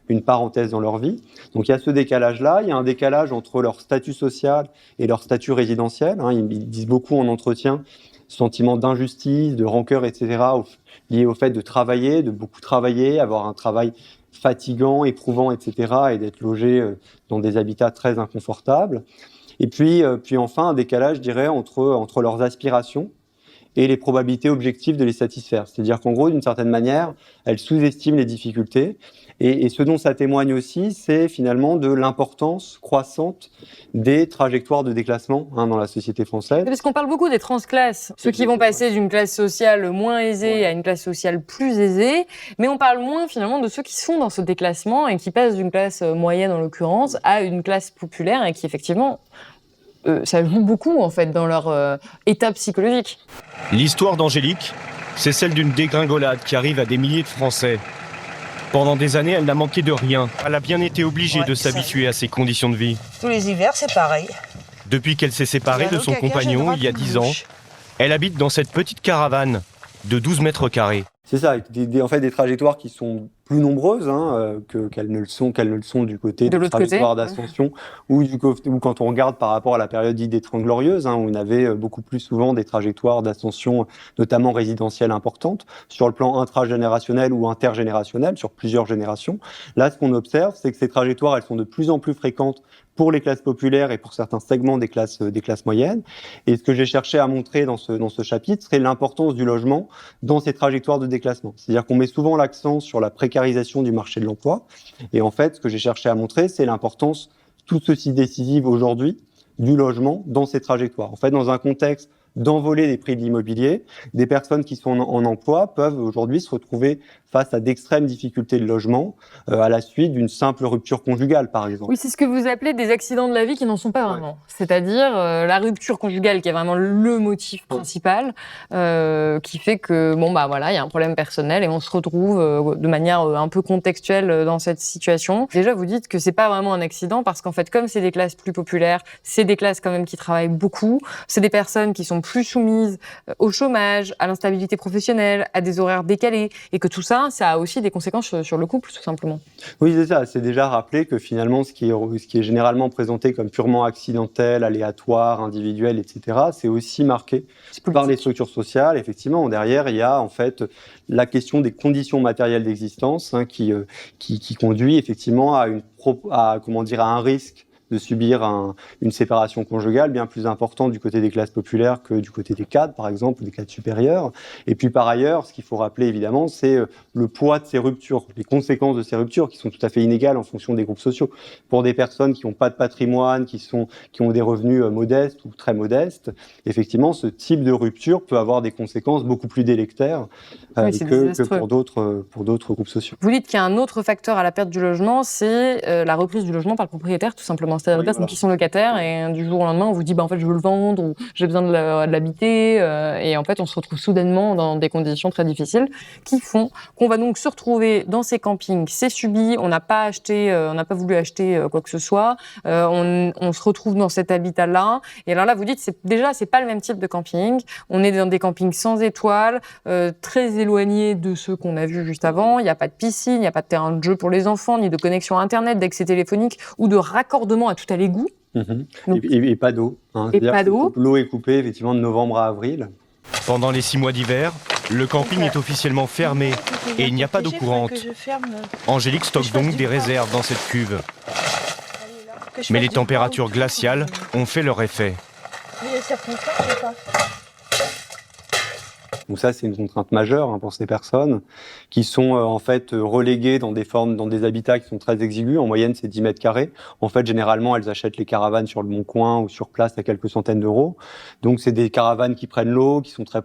une parenthèse dans leur vie. Donc il y a ce décalage-là. Il y a un décalage entre leur statut social et leur statut résidentiel. Ils disent beaucoup en entretien, sentiment d'injustice, de rancœur, etc., lié au fait de travailler, de beaucoup travailler, avoir un travail fatigant, éprouvant, etc., et d'être logé dans des habitats très inconfortables. Et puis enfin, un décalage, je dirais, entre leurs aspirations et les probabilités objectives de les satisfaire. C'est-à-dire qu'en gros, d'une certaine manière, elles sous-estiment les difficultés. Et ce dont ça témoigne aussi, c'est finalement de l'importance croissante des trajectoires de déclassement dans la société française. Parce qu'on parle beaucoup des transclasses, ceux qui vont passer d'une classe sociale moins aisée à une classe sociale plus aisée, mais on parle moins finalement de ceux qui sont dans ce déclassement et qui passent d'une classe moyenne en l'occurrence à une classe populaire et qui effectivement ça joue beaucoup en fait dans leur état psychologique. L'histoire d'Angélique, c'est celle d'une dégringolade qui arrive à des milliers de Français. Pendant des années, elle n'a manqué de rien. Elle a bien été obligée de s'habituer à ces conditions de vie. Tous les hivers, c'est pareil. Depuis qu'elle s'est séparée de son compagnon il y a 10 ans, elle habite dans cette petite caravane de 12 mètres carrés. C'est ça, en fait des trajectoires qui sont plus nombreuses qu'elles ne le sont du côté des trajectoires d'ascension ou quand on regarde par rapport à la période dite des Trente Glorieuses, où on avait beaucoup plus souvent des trajectoires d'ascension, notamment résidentielles importantes, sur le plan intragénérationnel ou intergénérationnel, sur plusieurs générations. Là, ce qu'on observe, c'est que ces trajectoires, elles sont de plus en plus fréquentes pour les classes populaires et pour certains segments des classes moyennes. Et ce que j'ai cherché à montrer dans ce chapitre, c'est l'importance du logement dans ces trajectoires de déclassement. C'est-à-dire qu'on met souvent l'accent sur la précarisation du marché de l'emploi. Et en fait, ce que j'ai cherché à montrer, c'est l'importance tout aussi décisive aujourd'hui du logement dans ces trajectoires. En fait, dans un contexte d'envolée des prix de l'immobilier, des personnes qui sont en emploi peuvent aujourd'hui se retrouver face à d'extrêmes difficultés de logement à la suite d'une simple rupture conjugale, par exemple. Oui, c'est ce que vous appelez des accidents de la vie qui n'en sont pas vraiment. Ouais. C'est-à-dire la rupture conjugale qui est vraiment le motif principal, qui fait que il y a un problème personnel et on se retrouve de manière un peu contextuelle dans cette situation. Déjà, vous dites que c'est pas vraiment un accident parce qu'en fait, comme c'est des classes plus populaires, c'est des classes quand même qui travaillent beaucoup, c'est des personnes qui sont plus soumises au chômage, à l'instabilité professionnelle, à des horaires décalés, et que tout ça a aussi des conséquences sur le couple, tout simplement. Oui, c'est ça. C'est déjà rappelé que finalement, ce qui est généralement présenté comme purement accidentel, aléatoire, individuel, etc., c'est aussi marqué par les structures sociales. Effectivement, derrière, il y a en fait la question des conditions matérielles d'existence qui conduit effectivement à un risque de subir une séparation conjugale bien plus importante du côté des classes populaires que du côté des cadres, par exemple, ou des cadres supérieurs. Et puis par ailleurs, ce qu'il faut rappeler évidemment, c'est le poids de ces ruptures, les conséquences de ces ruptures qui sont tout à fait inégales en fonction des groupes sociaux. Pour des personnes qui n'ont pas de patrimoine, qui ont des revenus modestes ou très modestes, effectivement, ce type de rupture peut avoir des conséquences beaucoup plus délétères que pour d'autres groupes sociaux. Vous dites qu'il y a un autre facteur à la perte du logement, c'est la reprise du logement par le propriétaire, tout simplement. C'est-à-dire des personnes qui sont locataires et du jour au lendemain, on vous dit en fait je veux le vendre ou j'ai besoin de l'habiter et en fait on se retrouve soudainement dans des conditions très difficiles qui font qu'on va donc se retrouver dans ces campings. C'est subi, on n'a pas voulu acheter quoi que ce soit, on se retrouve dans cet habitat-là et alors là vous dites c'est pas le même type de camping, on est dans des campings sans étoiles, très éloignés de ceux qu'on a vus juste avant, il n'y a pas de piscine, il n'y a pas de terrain de jeu pour les enfants, ni de connexion internet, d'accès téléphonique ou de raccordement à tout à l'égout. Donc, et pas d'eau. Et pas d'eau. L'eau est coupée effectivement de novembre à avril. Pendant les 6 mois d'hiver, le camping est officiellement fermé et il n'y a pas d'eau courante. Angélique stocke donc des réserves dans cette cuve. Mais les températures glaciales ont fait leur effet. Donc ça, c'est une contrainte majeure pour ces personnes qui sont en fait reléguées dans des habitats qui sont très exigus. En moyenne, c'est 10 mètres carrés. En fait, généralement, elles achètent les caravanes sur le Bon Coin ou sur place à quelques centaines d'euros. Donc, c'est des caravanes qui prennent l'eau, qui sont très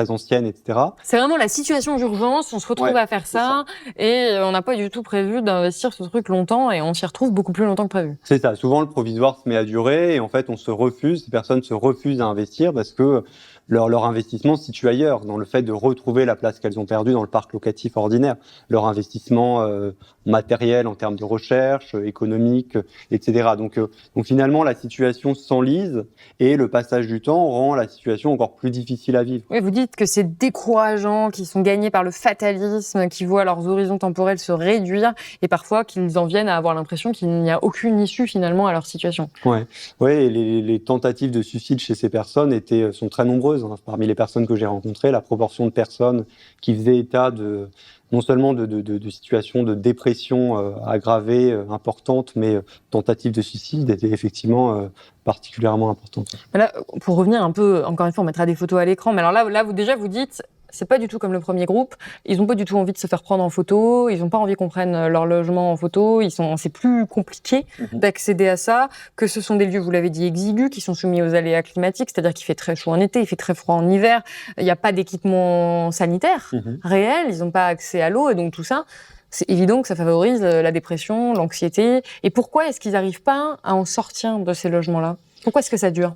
anciennes, etc. C'est vraiment la situation d'urgence. On se retrouve à faire ça et on n'a pas du tout prévu d'investir ce truc longtemps et on s'y retrouve beaucoup plus longtemps que prévu. C'est ça. Souvent, le provisoire se met à durer et en fait, ces personnes se refusent à investir parce que leur investissement se situe ailleurs, dans le fait de retrouver la place qu'elles ont perdue dans le parc locatif ordinaire. Leur investissement matériel en termes de recherche, économique, etc. Donc finalement, la situation s'enlise et le passage du temps rend la situation encore plus difficile à vivre. Oui, vous dites que c'est décourageant, qu'ils sont gagnés par le fatalisme, qu'ils voient leurs horizons temporels se réduire et parfois qu'ils en viennent à avoir l'impression qu'il n'y a aucune issue finalement à leur situation. Ouais, et les tentatives de suicide chez ces personnes sont très nombreuses. Parmi les personnes que j'ai rencontrées, la proportion de personnes qui faisaient état non seulement de situations de dépression aggravée, importantes, mais tentatives de suicide étaient effectivement particulièrement importantes. Là, pour revenir un peu, encore une fois, on mettra des photos à l'écran, mais alors là vous dites, c'est pas du tout comme le premier groupe, ils n'ont pas du tout envie de se faire prendre en photo, ils n'ont pas envie qu'on prenne leur logement en photo, c'est plus compliqué d'accéder à ça, que ce sont des lieux, vous l'avez dit, exigus, qui sont soumis aux aléas climatiques, c'est-à-dire qu'il fait très chaud en été, il fait très froid en hiver, il n'y a pas d'équipement sanitaire réel, ils n'ont pas accès à l'eau, et donc tout ça, c'est évident que ça favorise la dépression, l'anxiété. Et pourquoi est-ce qu'ils n'arrivent pas à en sortir de ces logements-là ? Pourquoi est-ce que ça dure ?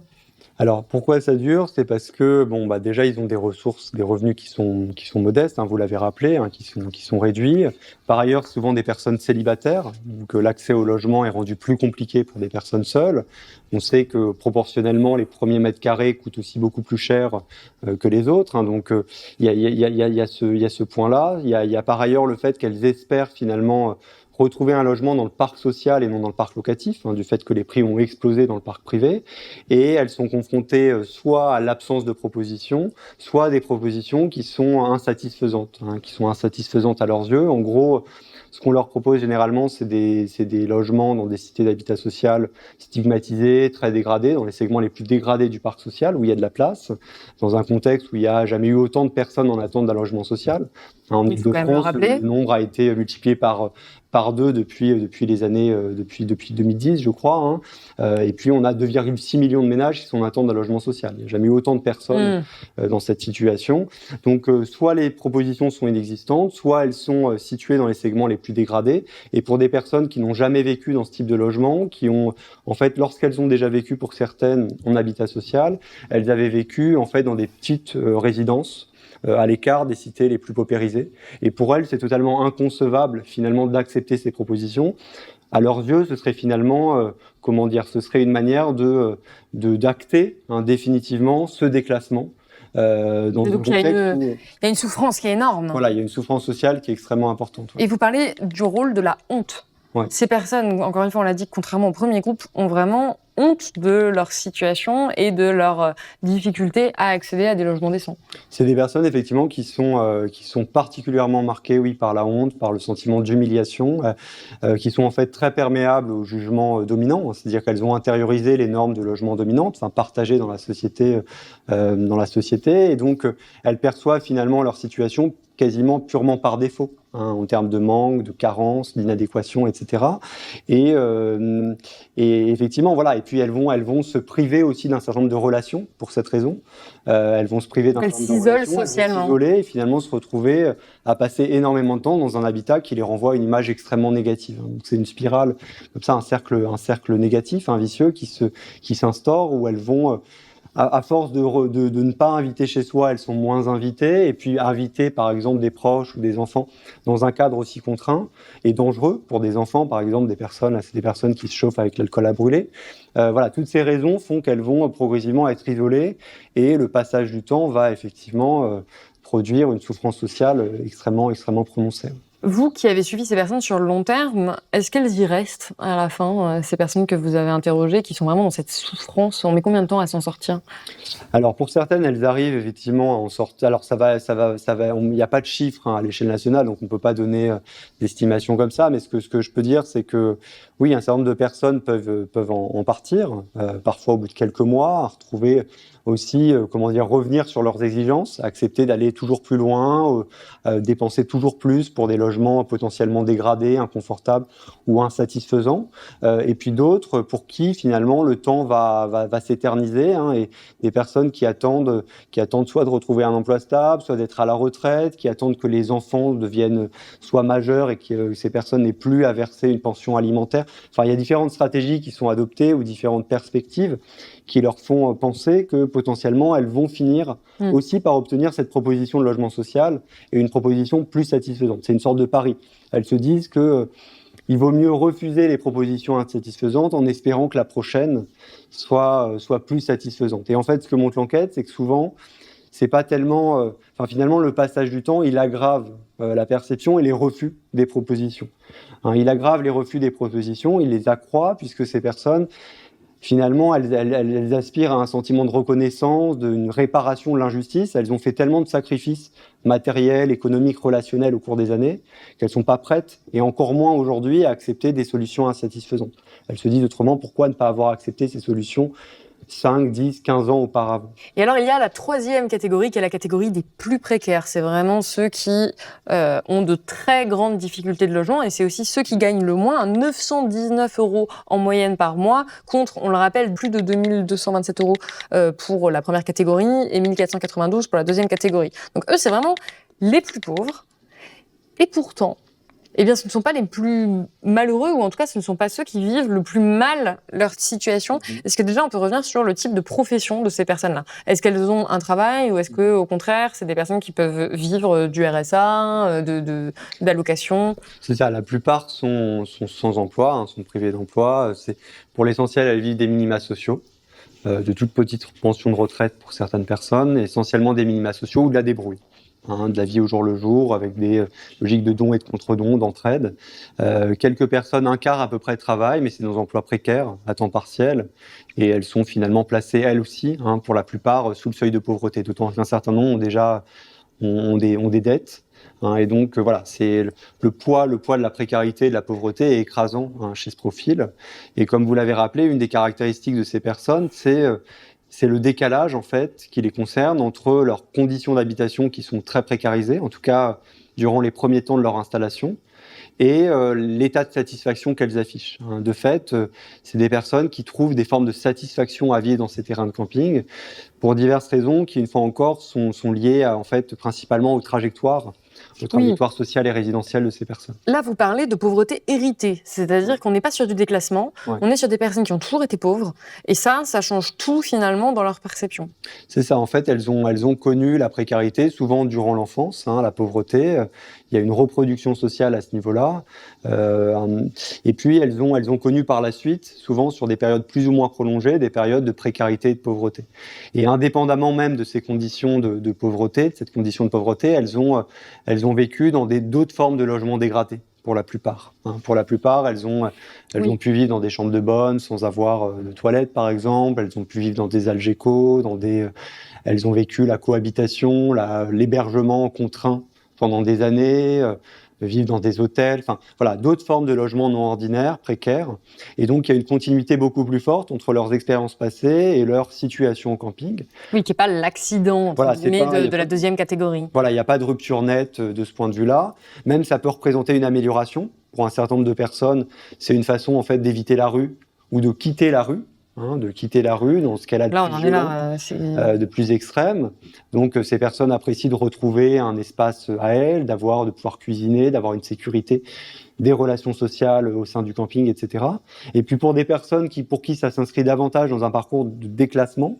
Alors, pourquoi ça dure ? C'est parce que, déjà, ils ont des ressources, des revenus qui sont modestes, vous l'avez rappelé, qui sont réduits. Par ailleurs, souvent des personnes célibataires, donc l'accès au logement est rendu plus compliqué pour des personnes seules. On sait que, proportionnellement, les premiers mètres carrés coûtent aussi beaucoup plus cher que les autres. Donc, il y a ce point-là. Il y a par ailleurs le fait qu'elles espèrent finalement retrouver un logement dans le parc social et non dans le parc locatif, du fait que les prix ont explosé dans le parc privé, et elles sont confrontées soit à l'absence de propositions, soit à des propositions qui sont insatisfaisantes, à leurs yeux. En gros, ce qu'on leur propose généralement, c'est des logements dans des cités d'habitat social stigmatisés, très dégradés, dans les segments les plus dégradés du parc social, où il y a de la place, dans un contexte où il n'y a jamais eu autant de personnes en attente d'un logement social. En Île-de-France, le nombre a été multiplié par 2 depuis 2010, je crois. Et puis, on a 2,6 millions de ménages qui sont en attente d'un logement social. Il n'y a jamais eu autant de personnes dans cette situation. Donc, soit les propositions sont inexistantes, soit elles sont situées dans les segments les plus dégradés. Et pour des personnes qui n'ont jamais vécu dans ce type de logement, qui ont, en fait, lorsqu'elles ont déjà vécu pour certaines en habitat social, elles avaient vécu, en fait, dans des petites résidences à l'écart des cités les plus paupérisées. Et pour elles, c'est totalement inconcevable, finalement, d'accepter ces propositions. À leurs yeux, ce serait finalement, ce serait une manière d'acter définitivement ce déclassement. Donc il y a une souffrance qui est énorme. Voilà, il y a une souffrance sociale qui est extrêmement importante. Et vous parlez du rôle de la honte. Ouais. Ces personnes, encore une fois, on l'a dit, contrairement au premier groupe, ont vraiment honte de leur situation et de leur difficulté à accéder à des logements décents. C'est des personnes, effectivement, qui sont particulièrement marquées, par la honte, par le sentiment d'humiliation, qui sont en fait très perméables au jugement dominant, c'est-à-dire qu'elles ont intériorisé les normes de logement dominantes, partagées dans la société, et donc elles perçoivent finalement leur situation quasiment purement par défaut, en termes de manque, de carence, d'inadéquation, etc. Et effectivement, voilà. Et puis elles vont se priver aussi d'un certain nombre de relations pour cette raison. Elles vont se priver d'un certain nombre de relations, elles socialement. vont s'isoler et finalement se retrouver à passer énormément de temps dans un habitat qui les renvoie à une image extrêmement négative. Donc c'est une spirale, comme ça, un cercle négatif, vicieux qui s'instaure où elles vont à force de ne pas inviter chez soi, elles sont moins invitées, et puis inviter par exemple des proches ou des enfants dans un cadre aussi contraint et dangereux pour des enfants, par exemple des personnes qui se chauffent avec l'alcool à brûler. Voilà, toutes ces raisons font qu'elles vont progressivement être isolées, et le passage du temps va effectivement produire une souffrance sociale extrêmement prononcée. Vous qui avez suivi ces personnes sur le long terme, est-ce qu'elles y restent à la fin, ces personnes que vous avez interrogées, qui sont vraiment dans cette souffrance? On met combien de temps à s'en sortir? Alors pour certaines, elles arrivent effectivement à en sortir. Alors il n'y a pas de chiffre à l'échelle nationale, donc on ne peut pas donner d'estimation comme ça. Mais ce que je peux dire, c'est que oui, un certain nombre de personnes peuvent en partir, parfois au bout de quelques mois, à retrouver aussi, revenir sur leurs exigences, accepter d'aller toujours plus loin, dépenser toujours plus pour des logements potentiellement dégradés, inconfortables ou insatisfaisants. Et puis d'autres pour qui finalement le temps va s'éterniser, et des personnes qui attendent soit de retrouver un emploi stable, soit d'être à la retraite, qui attendent que les enfants deviennent soit majeurs et que ces personnes n'aient plus à verser une pension alimentaire. Enfin, il y a différentes stratégies qui sont adoptées ou différentes perspectives qui leur font penser que potentiellement elles vont finir aussi par obtenir cette proposition de logement social et une proposition plus satisfaisante. C'est une sorte de pari. Elles se disent que il vaut mieux refuser les propositions insatisfaisantes en espérant que la prochaine soit plus satisfaisante. Et en fait, ce que montre l'enquête, c'est que souvent, c'est pas tellement... finalement, le passage du temps, il aggrave la perception et les refus des propositions. Il aggrave les refus des propositions, il les accroît, puisque ces personnes, finalement, elles aspirent à un sentiment de reconnaissance, d'une réparation de l'injustice. Elles ont fait tellement de sacrifices matériels, économiques, relationnels au cours des années qu'elles ne sont pas prêtes, et encore moins aujourd'hui, à accepter des solutions insatisfaisantes. Elles se disent autrement, pourquoi ne pas avoir accepté ces solutions 5, 10, 15 ans auparavant. Et alors, il y a la troisième catégorie, qui est la catégorie des plus précaires. C'est vraiment ceux qui ont de très grandes difficultés de logement, et c'est aussi ceux qui gagnent le moins, 919 € en moyenne par mois, contre, on le rappelle, plus de 2227 € pour la première catégorie et 1492 pour la deuxième catégorie. Donc eux, c'est vraiment les plus pauvres. Et pourtant, eh bien, ce ne sont pas les plus malheureux, ou en tout cas, ce ne sont pas ceux qui vivent le plus mal leur situation. Est-ce que déjà, on peut revenir sur le type de profession de ces personnes-là? Est-ce qu'elles ont un travail, ou est-ce que, au contraire, c'est des personnes qui peuvent vivre du RSA, d'allocations? C'est ça, la plupart sont sans emploi, sont privés d'emploi. Pour l'essentiel, elles vivent des minima sociaux, de toutes petites pensions de retraite pour certaines personnes, essentiellement des minima sociaux ou de la débrouille. De la vie au jour le jour, avec des logiques de dons et de contre-dons, d'entraide. Quelques personnes, un quart à peu près, travaillent, mais c'est dans des emplois précaires, à temps partiel, et elles sont finalement placées, elles aussi, pour la plupart, sous le seuil de pauvreté, d'autant qu'un certain nombre ont des dettes. Et donc voilà, c'est le poids de la précarité et de la pauvreté est écrasant chez ce profil. Et comme vous l'avez rappelé, une des caractéristiques de ces personnes, c'est le décalage, en fait, qui les concerne entre leurs conditions d'habitation qui sont très précarisées, en tout cas durant les premiers temps de leur installation, et l'état de satisfaction qu'elles affichent. De fait, c'est des personnes qui trouvent des formes de satisfaction à vivre dans ces terrains de camping, pour diverses raisons qui, une fois encore, sont liées en fait, principalement aux trajectoires sociales et résidentielles de ces personnes. Là, vous parlez de pauvreté héritée, c'est-à-dire qu'on n'est pas sur du déclassement, on est sur des personnes qui ont toujours été pauvres, et ça change tout finalement dans leur perception. C'est ça, en fait, elles ont connu la précarité, souvent durant l'enfance, la pauvreté. Il y a une reproduction sociale à ce niveau-là. Et puis, elles ont connu par la suite, souvent sur des périodes plus ou moins prolongées, des périodes de précarité et de pauvreté. Et indépendamment même de ces conditions de pauvreté, de cette condition de pauvreté, elles ont vécu dans d'autres formes de logements dégradés, pour la plupart. Pour la plupart, elles ont pu vivre dans des chambres de bonne, sans avoir de toilettes, par exemple. Elles ont pu vivre dans des algécos, elles ont vécu la cohabitation, l'hébergement contraint pendant des années, vivre dans des hôtels, d'autres formes de logements non ordinaires, précaires. Et donc, il y a une continuité beaucoup plus forte entre leurs expériences passées et leur situation au camping. Oui, qui n'est pas l'accident de la deuxième catégorie. Voilà, il n'y a pas de rupture nette de ce point de vue-là. Même, ça peut représenter une amélioration. Pour un certain nombre de personnes, c'est une façon, en fait, d'éviter la rue ou de quitter la rue. Dans ce cas-là de plus extrême. Donc ces personnes apprécient de retrouver un espace à elles, de pouvoir cuisiner, d'avoir une sécurité, des relations sociales au sein du camping, etc. Et puis pour des personnes pour qui ça s'inscrit davantage dans un parcours de déclassement,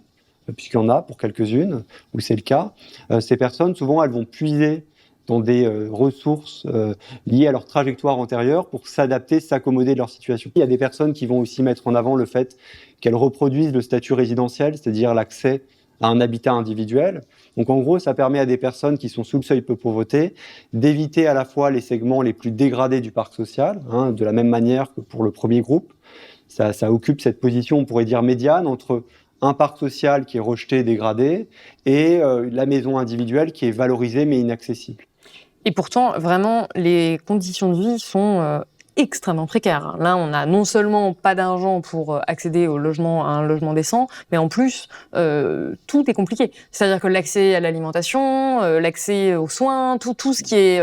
puisqu'il y en a pour quelques-unes, où c'est le cas, ces personnes, souvent, elles vont puiser dans des ressources liées à leur trajectoire antérieure pour s'adapter, s'accommoder de leur situation. Il y a des personnes qui vont aussi mettre en avant le fait qu'elles reproduisent le statut résidentiel, c'est-à-dire l'accès à un habitat individuel. Donc en gros, ça permet à des personnes qui sont sous le seuil de pauvreté d'éviter à la fois les segments les plus dégradés du parc social, de la même manière que pour le premier groupe. Ça occupe cette position, on pourrait dire médiane, entre un parc social qui est rejeté, dégradé, et la maison individuelle qui est valorisée mais inaccessible. Et pourtant, vraiment, les conditions de vie sont extrêmement précaires. Là, on a non seulement pas d'argent pour accéder au logement, à un logement décent, mais en plus, tout est compliqué. C'est-à-dire que l'accès à l'alimentation, l'accès aux soins, tout ce qui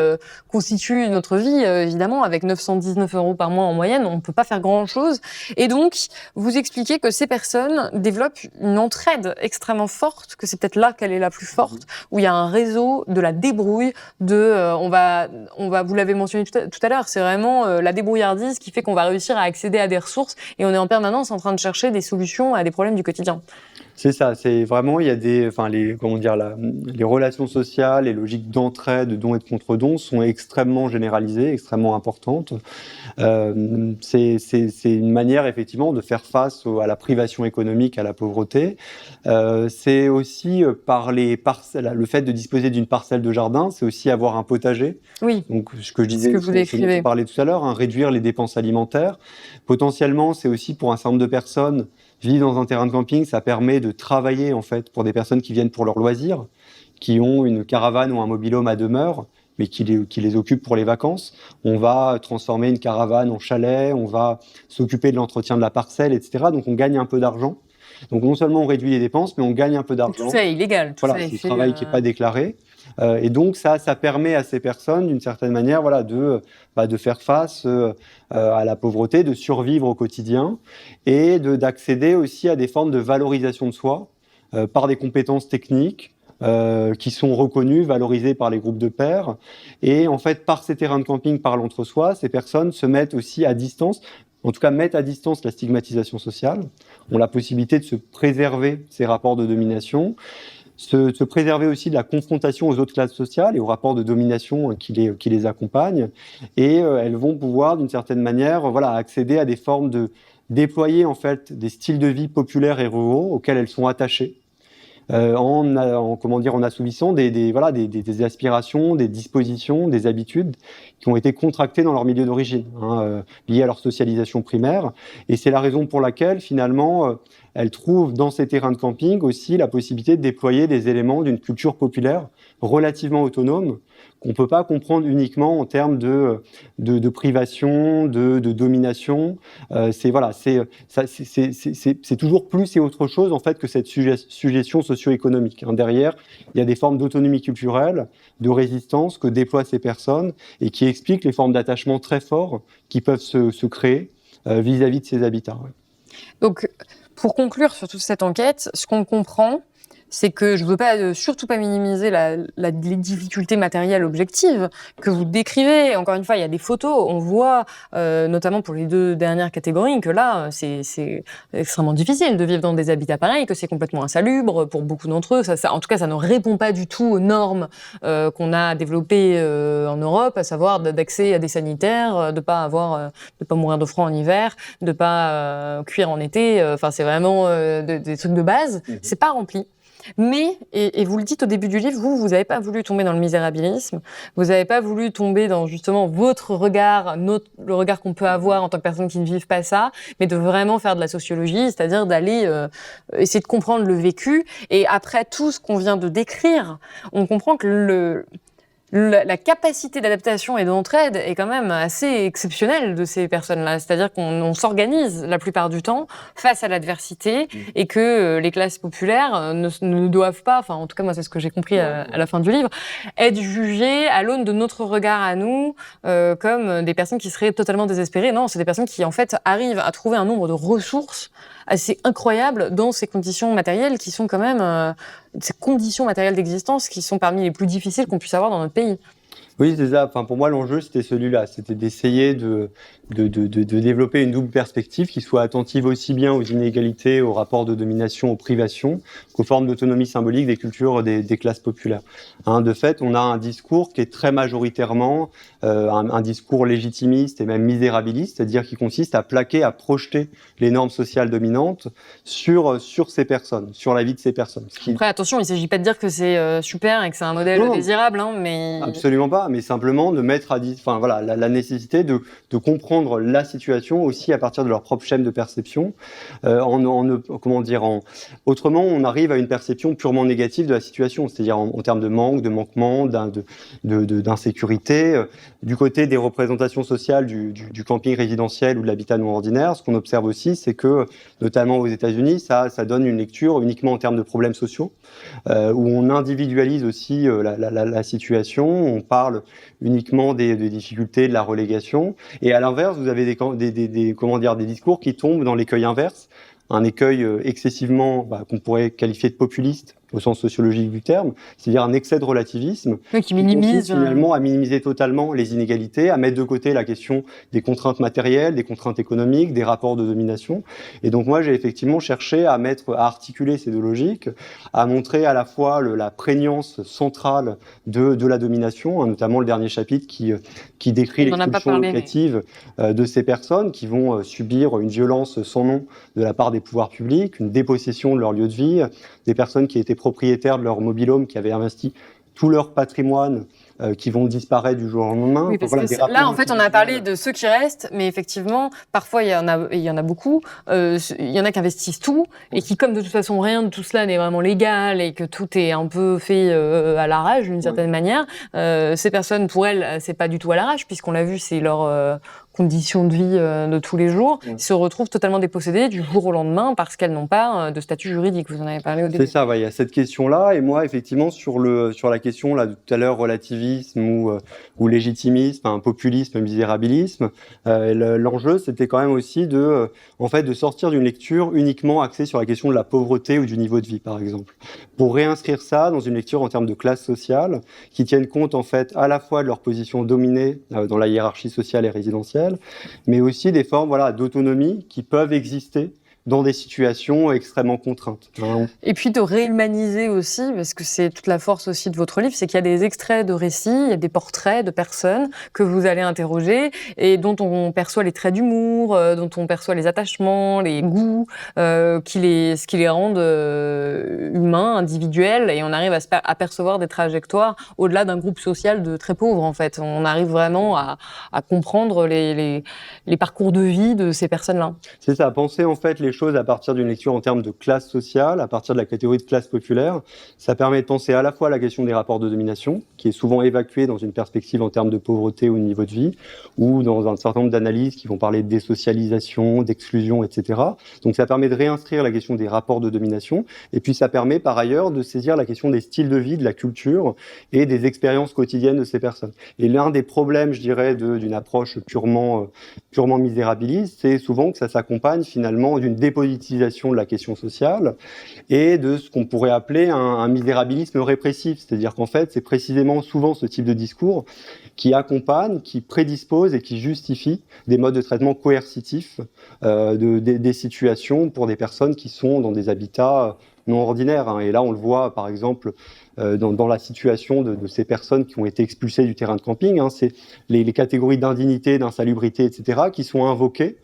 constitue notre vie, évidemment, avec 919 € par mois en moyenne, on ne peut pas faire grand-chose. Et donc, vous expliquez que ces personnes développent une entraide extrêmement forte, que c'est peut-être là qu'elle est la plus forte, où il y a un réseau de la débrouille, on va, vous l'avez mentionné tout à l'heure, c'est vraiment la débrouillardise qui fait qu'on va réussir à accéder à des ressources et on est en permanence en train de chercher des solutions à des problèmes du quotidien. C'est ça, c'est vraiment, il y a les relations sociales, les logiques d'entraide, de don et de contre-don sont extrêmement généralisées, extrêmement importantes. C'est une manière effectivement de faire face à la privation économique, à la pauvreté. C'est aussi par le fait de disposer d'une parcelle de jardin, c'est aussi avoir un potager. Oui. Donc ce que je disais, vous décrivez. Je parlais tout à l'heure, réduire les dépenses alimentaires. Potentiellement, c'est aussi pour un certain nombre de personnes vivre dans un terrain de camping, ça permet de travailler en fait pour des personnes qui viennent pour leurs loisirs, qui ont une caravane ou un mobil-home à demeure, mais qui les occupent pour les vacances. On va transformer une caravane en chalet, on va s'occuper de l'entretien de la parcelle, etc. Donc on gagne un peu d'argent. Donc non seulement on réduit les dépenses, mais on gagne un peu d'argent. Tout ça est illégal. Voilà, c'est du travail qui n'est pas déclaré. Et donc ça permet à ces personnes, d'une certaine manière, de faire face à la pauvreté, de survivre au quotidien et d'accéder aussi à des formes de valorisation de soi par des compétences techniques qui sont reconnues, valorisées par les groupes de pairs. Et en fait, par ces terrains de camping, par l'entre-soi, ces personnes se mettent aussi à distance, en tout cas mettent à distance la stigmatisation sociale, ont la possibilité de se préserver ces rapports de domination, se préserver aussi de la confrontation aux autres classes sociales et aux rapports de domination qui les accompagnent. Et elles vont pouvoir, d'une certaine manière, accéder à des formes de déployer en fait des styles de vie populaires et ruraux auxquels elles sont attachées. En assouvissant des aspirations, des dispositions, des habitudes qui ont été contractées dans leur milieu d'origine, liées à leur socialisation primaire. Et c'est la raison pour laquelle, finalement, elles trouvent dans ces terrains de camping aussi la possibilité de déployer des éléments d'une culture populaire relativement autonome, qu'on ne peut pas comprendre uniquement en termes de privation, de domination. C'est toujours plus et autre chose en fait que cette suggestion socio-économique. Derrière, il y a des formes d'autonomie culturelle, de résistance que déploient ces personnes et qui expliquent les formes d'attachement très forts qui peuvent se créer vis-à-vis de ces habitats. Ouais. Donc, pour conclure sur toute cette enquête, ce qu'on comprend, c'est que je ne veux surtout pas minimiser les difficultés matérielles objectives que vous décrivez. Encore une fois, il y a des photos, on voit, notamment pour les 2 dernières catégories, que là, c'est extrêmement difficile de vivre dans des habitats pareils, que c'est complètement insalubre pour beaucoup d'entre eux. En tout cas, ça ne répond pas du tout aux normes qu'on a développées en Europe, à savoir d'accès à des sanitaires, de pas mourir de froid en hiver, de pas cuire en été. Enfin, c'est vraiment des trucs de base. C'est pas rempli. Mais, et vous le dites au début du livre, vous n'avez pas voulu tomber dans le misérabilisme, vous n'avez pas voulu tomber dans justement votre regard, le regard qu'on peut avoir en tant que personne qui ne vivent pas ça, mais de vraiment faire de la sociologie, c'est-à-dire d'aller essayer de comprendre le vécu. Et après tout ce qu'on vient de décrire, on comprend que la capacité d'adaptation et d'entraide est quand même assez exceptionnelle de ces personnes-là. C'est-à-dire qu'on s'organise la plupart du temps face à l'adversité et que les classes populaires ne doivent pas, enfin en tout cas moi c'est ce que j'ai compris à la fin du livre, être jugées à l'aune de notre regard à nous comme des personnes qui seraient totalement désespérées. Non, c'est des personnes qui en fait arrivent à trouver un nombre de ressources assez incroyables dans ces conditions matérielles qui sont quand même ces conditions matérielles d'existence qui sont parmi les plus difficiles qu'on puisse avoir dans notre pays. Oui, c'est ça. Enfin, pour moi, l'enjeu, c'était celui-là. C'était d'essayer de développer une double perspective qui soit attentive aussi bien aux inégalités, aux rapports de domination, aux privations, qu'aux formes d'autonomie symbolique des cultures des classes populaires. De fait, on a un discours qui est très majoritairement un discours légitimiste et même misérabiliste, c'est-à-dire qui consiste à plaquer, à projeter les normes sociales dominantes sur ces personnes, sur la vie de ces personnes. Après, attention, il ne s'agit pas de dire que c'est super et que c'est un modèle désirable, mais... Absolument pas, mais simplement de mettre la nécessité de comprendre la situation aussi à partir de leur propre schème de perception. Autrement, on arrive à une perception purement négative de la situation, c'est-à-dire en termes de manque, de manquement, d'insécurité. Du côté des représentations sociales du camping résidentiel ou de l'habitat non ordinaire, ce qu'on observe aussi, c'est que, notamment aux États-Unis, ça donne une lecture uniquement en termes de problèmes sociaux, où on individualise aussi la situation, on parle uniquement des difficultés, de la relégation, et à l'inverse, vous avez des discours qui tombent dans l'écueil inverse, un écueil excessivement, qu'on pourrait qualifier de populiste, au sens sociologique du terme, c'est-à-dire un excès de relativisme qui minimise finalement à minimiser totalement les inégalités, à mettre de côté la question des contraintes matérielles, des contraintes économiques, des rapports de domination. Et donc moi, j'ai effectivement cherché à articuler ces deux logiques, à montrer à la fois la prégnance centrale de la domination, notamment le dernier chapitre qui décrit l'expulsion locative de ces personnes qui vont subir une violence sans nom de la part des pouvoirs publics, une dépossession de leur lieu de vie, des personnes qui étaient propriétaires de leur mobil-home, qui avaient investi tout leur patrimoine, qui vont disparaître du jour au lendemain. Oui, parce que là, en fait, on a parlé de ceux qui restent, mais effectivement, parfois, il y en a beaucoup. Il y en a qui investissent tout et qui, comme de toute façon, rien de tout cela n'est vraiment légal et que tout est un peu fait à l'arrache, d'une certaine manière, ces personnes, pour elles, c'est pas du tout à l'arrache, puisqu'on l'a vu, c'est leur conditions de vie de tous les jours, se retrouvent totalement dépossédées du jour au lendemain parce qu'elles n'ont pas de statut juridique. Vous en avez parlé au début. C'est ça, il y a cette question-là. Et moi, effectivement, sur la question, là, tout à l'heure, relativisme ou légitimisme, populisme, misérabilisme, l'enjeu, c'était quand même aussi de sortir d'une lecture uniquement axée sur la question de la pauvreté ou du niveau de vie, par exemple, pour réinscrire ça dans une lecture en termes de classe sociale qui tienne compte, en fait, à la fois de leur position dominée dans la hiérarchie sociale et résidentielle, mais aussi des formes d'autonomie qui peuvent exister dans des situations extrêmement contraintes. Et puis de réhumaniser aussi, parce que c'est toute la force aussi de votre livre, c'est qu'il y a des extraits de récits, il y a des portraits de personnes que vous allez interroger et dont on perçoit les traits d'humour, dont on perçoit les attachements, les goûts, ce qui les rendent humains, individuels, et on arrive à percevoir des trajectoires au-delà d'un groupe social de très pauvres, en fait. On arrive vraiment à comprendre les parcours de vie de ces personnes-là. C'est ça, penser en fait les choses à partir d'une lecture en termes de classe sociale, à partir de la catégorie de classe populaire. Ça permet de penser à la fois à la question des rapports de domination, qui est souvent évacuée dans une perspective en termes de pauvreté ou de niveau de vie, ou dans un certain nombre d'analyses qui vont parler de désocialisation, d'exclusion, etc. Donc ça permet de réinscrire la question des rapports de domination, et puis ça permet par ailleurs de saisir la question des styles de vie, de la culture et des expériences quotidiennes de ces personnes. Et l'un des problèmes, je dirais, d'une approche purement misérabiliste, c'est souvent que ça s'accompagne finalement d'une dépolitisation de la question sociale et de ce qu'on pourrait appeler un misérabilisme répressif. C'est-à-dire qu'en fait, c'est précisément souvent ce type de discours qui accompagne, qui prédispose et qui justifie des modes de traitement coercitifs des situations pour des personnes qui sont dans des habitats non ordinaires. Et là, on le voit, par exemple, dans la situation de ces personnes qui ont été expulsées du terrain de camping. C'est les catégories d'indignité, d'insalubrité, etc., qui sont invoquées.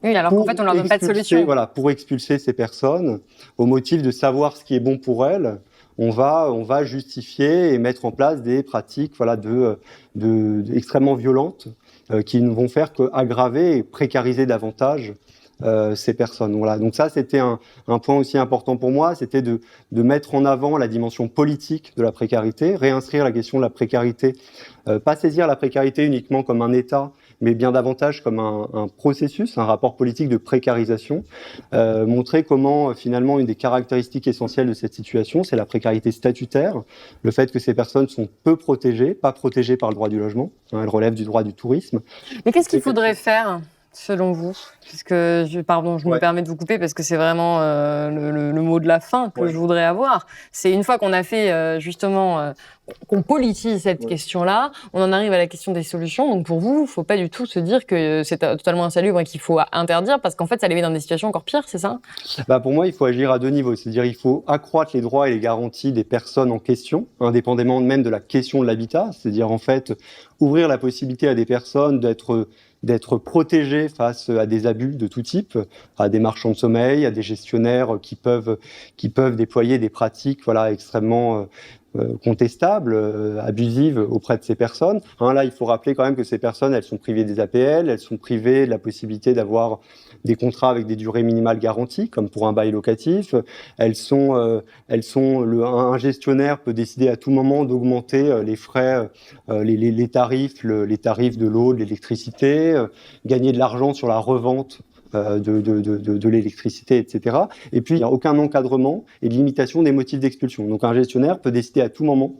Oui, alors qu'en fait, on leur donne pas de solution. Voilà, pour expulser ces personnes, au motif de savoir ce qui est bon pour elles, on va justifier et mettre en place des pratiques extrêmement violentes qui ne vont faire qu'aggraver et précariser davantage ces personnes. Voilà. Donc ça, c'était un point aussi important pour moi, c'était de mettre en avant la dimension politique de la précarité, réinscrire la question de la précarité, pas saisir la précarité uniquement comme un état, mais bien davantage comme un processus, un rapport politique de précarisation, montrer comment finalement une des caractéristiques essentielles de cette situation, c'est la précarité statutaire, le fait que ces personnes sont peu protégées, pas protégées par le droit du logement, elles relèvent du droit du tourisme. Mais qu'est-ce qu'il faudrait faire selon vous? Puisque, je me permets de vous couper parce que c'est vraiment le mot de la fin que je voudrais avoir. C'est une fois qu'on a fait qu'on politise cette question-là, on en arrive à la question des solutions. Donc pour vous, il ne faut pas du tout se dire que c'est totalement insalubre et qu'il faut interdire parce qu'en fait, ça les met dans des situations encore pires, c'est ça? Pour moi, il faut agir à deux niveaux. C'est-à-dire il faut accroître les droits et les garanties des personnes en question, indépendamment même de la question de l'habitat. C'est-à-dire en fait ouvrir la possibilité à des personnes d'être protégés face à des abus de tout type, à des marchands de sommeil, à des gestionnaires qui peuvent déployer des pratiques extrêmement contestables, abusives auprès de ces personnes. Là, il faut rappeler quand même que ces personnes, elles sont privées des APL, elles sont privées de la possibilité d'avoir des contrats avec des durées minimales garanties, comme pour un bail locatif. Un gestionnaire peut décider à tout moment d'augmenter les frais, les tarifs de l'eau, de l'électricité, gagner de l'argent sur la revente de l'électricité, etc. Et puis, il n'y a aucun encadrement et de limitation des motifs d'expulsion. Donc, un gestionnaire peut décider à tout moment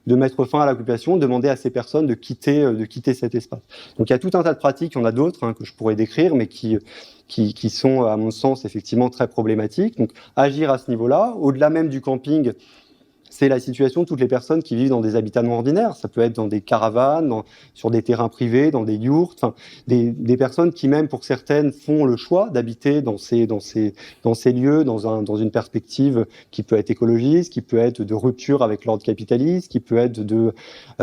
de mettre fin à l'occupation, demander à ces personnes de quitter cet espace. Donc, il y a tout un tas de pratiques, il y en a d'autres que je pourrais décrire, mais qui sont, à mon sens, effectivement très problématiques. Donc, agir à ce niveau-là, au-delà même du camping, c'est la situation de toutes les personnes qui vivent dans des habitats non ordinaires. Ça peut être dans des caravanes, sur des terrains privés, dans des yurts, des personnes qui même, pour certaines, font le choix d'habiter dans ces lieux, dans une perspective qui peut être écologiste, qui peut être de rupture avec l'ordre capitaliste, qui peut être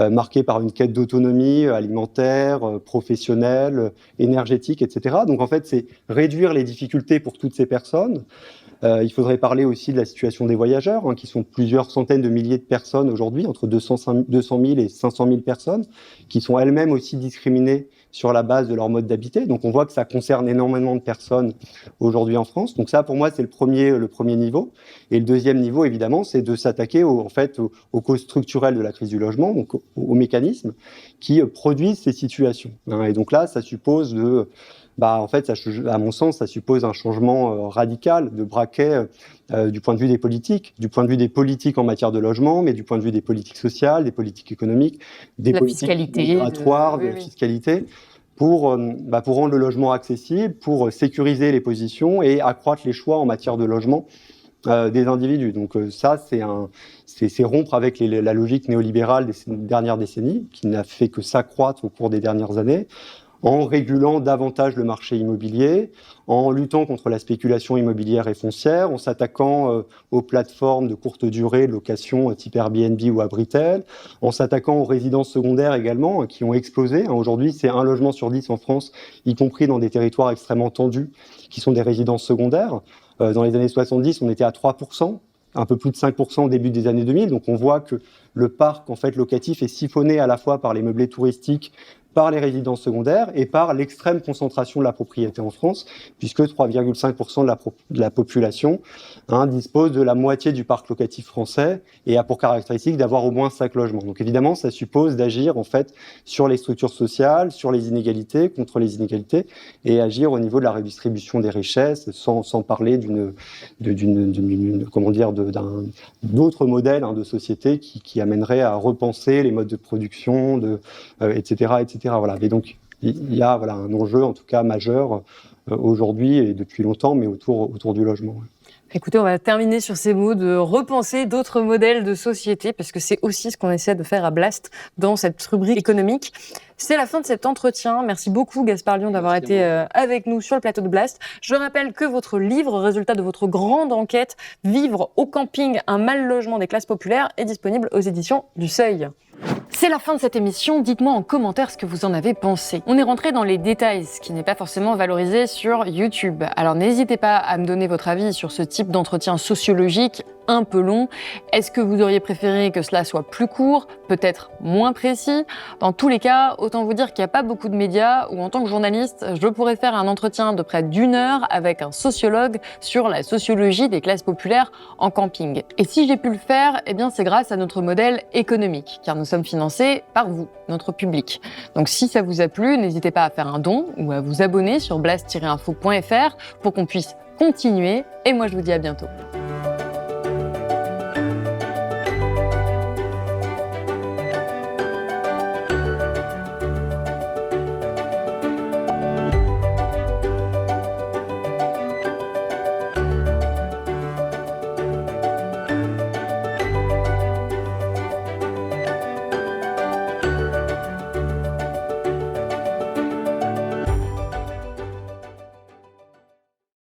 marquée par une quête d'autonomie alimentaire, professionnelle, énergétique, etc. Donc en fait, c'est réduire les difficultés pour toutes ces personnes. Il faudrait parler aussi de la situation des voyageurs, qui sont plusieurs centaines de milliers de personnes aujourd'hui, entre 200 000 et 500 000 personnes, qui sont elles-mêmes aussi discriminées sur la base de leur mode d'habiter. Donc on voit que ça concerne énormément de personnes aujourd'hui en France. Donc ça, pour moi, c'est le premier niveau. Et le deuxième niveau, évidemment, c'est de s'attaquer aux causes structurelles de la crise du logement, donc aux mécanismes qui produisent ces situations. Et donc là, ça suppose à mon sens, ça suppose un changement radical de braquet du point de vue des politiques en matière de logement, mais du point de vue des politiques sociales, des politiques économiques, des politiques migratoires, de la fiscalité, pour rendre le logement accessible, pour sécuriser les positions et accroître les choix en matière de logement des individus. Donc ça, c'est rompre avec la logique néolibérale des dernières décennies, qui n'a fait que s'accroître au cours des dernières années, en régulant davantage le marché immobilier, en luttant contre la spéculation immobilière et foncière, en s'attaquant aux plateformes de courte durée, de location type Airbnb ou Abritel, en s'attaquant aux résidences secondaires également, qui ont explosé. Aujourd'hui, c'est 1 logement sur 10 en France, y compris dans des territoires extrêmement tendus, qui sont des résidences secondaires. Dans les années 70, on était à 3%. Un peu plus de 5% au début des années 2000. Donc on voit que le parc locatif est siphonné à la fois par les meublés touristiques, par les résidences secondaires et par l'extrême concentration de la propriété en France, puisque 3,5% de la population dispose de la moitié du parc locatif français et a pour caractéristique d'avoir au moins 5 logements. Donc évidemment, ça suppose d'agir sur les structures sociales, sur les inégalités, contre les inégalités, et agir au niveau de la redistribution des richesses, sans parler d'autres modèles de société qui amèneraient à repenser les modes de production, etc. Voilà. Et donc, il y a un enjeu, en tout cas majeur, aujourd'hui et depuis longtemps, mais autour du logement. Écoutez, on va terminer sur ces mots de repenser d'autres modèles de société, parce que c'est aussi ce qu'on essaie de faire à Blast dans cette rubrique économique. C'est la fin de cet entretien. Merci beaucoup, Gaspard Lyon, d'avoir été avec nous sur le plateau de Blast. Je rappelle que votre livre, résultat de votre grande enquête, Vivre au camping, un mal logement des classes populaires, est disponible aux éditions du Seuil. C'est la fin de cette émission. Dites-moi en commentaire ce que vous en avez pensé. On est rentré dans les détails, ce qui n'est pas forcément valorisé sur YouTube. Alors n'hésitez pas à me donner votre avis sur ce type d'entretien sociologique un peu long. Est-ce que vous auriez préféré que cela soit plus court, peut-être moins précis? Dans tous les cas, autant vous dire qu'il n'y a pas beaucoup de médias où en tant que journaliste, je pourrais faire un entretien de près d'1 heure avec un sociologue sur la sociologie des classes populaires en camping. Et si j'ai pu le faire, c'est grâce à notre modèle économique, car nous sommes financés par vous, notre public. Donc si ça vous a plu, n'hésitez pas à faire un don ou à vous abonner sur blast-info.fr pour qu'on puisse continuer. Et moi, je vous dis à bientôt.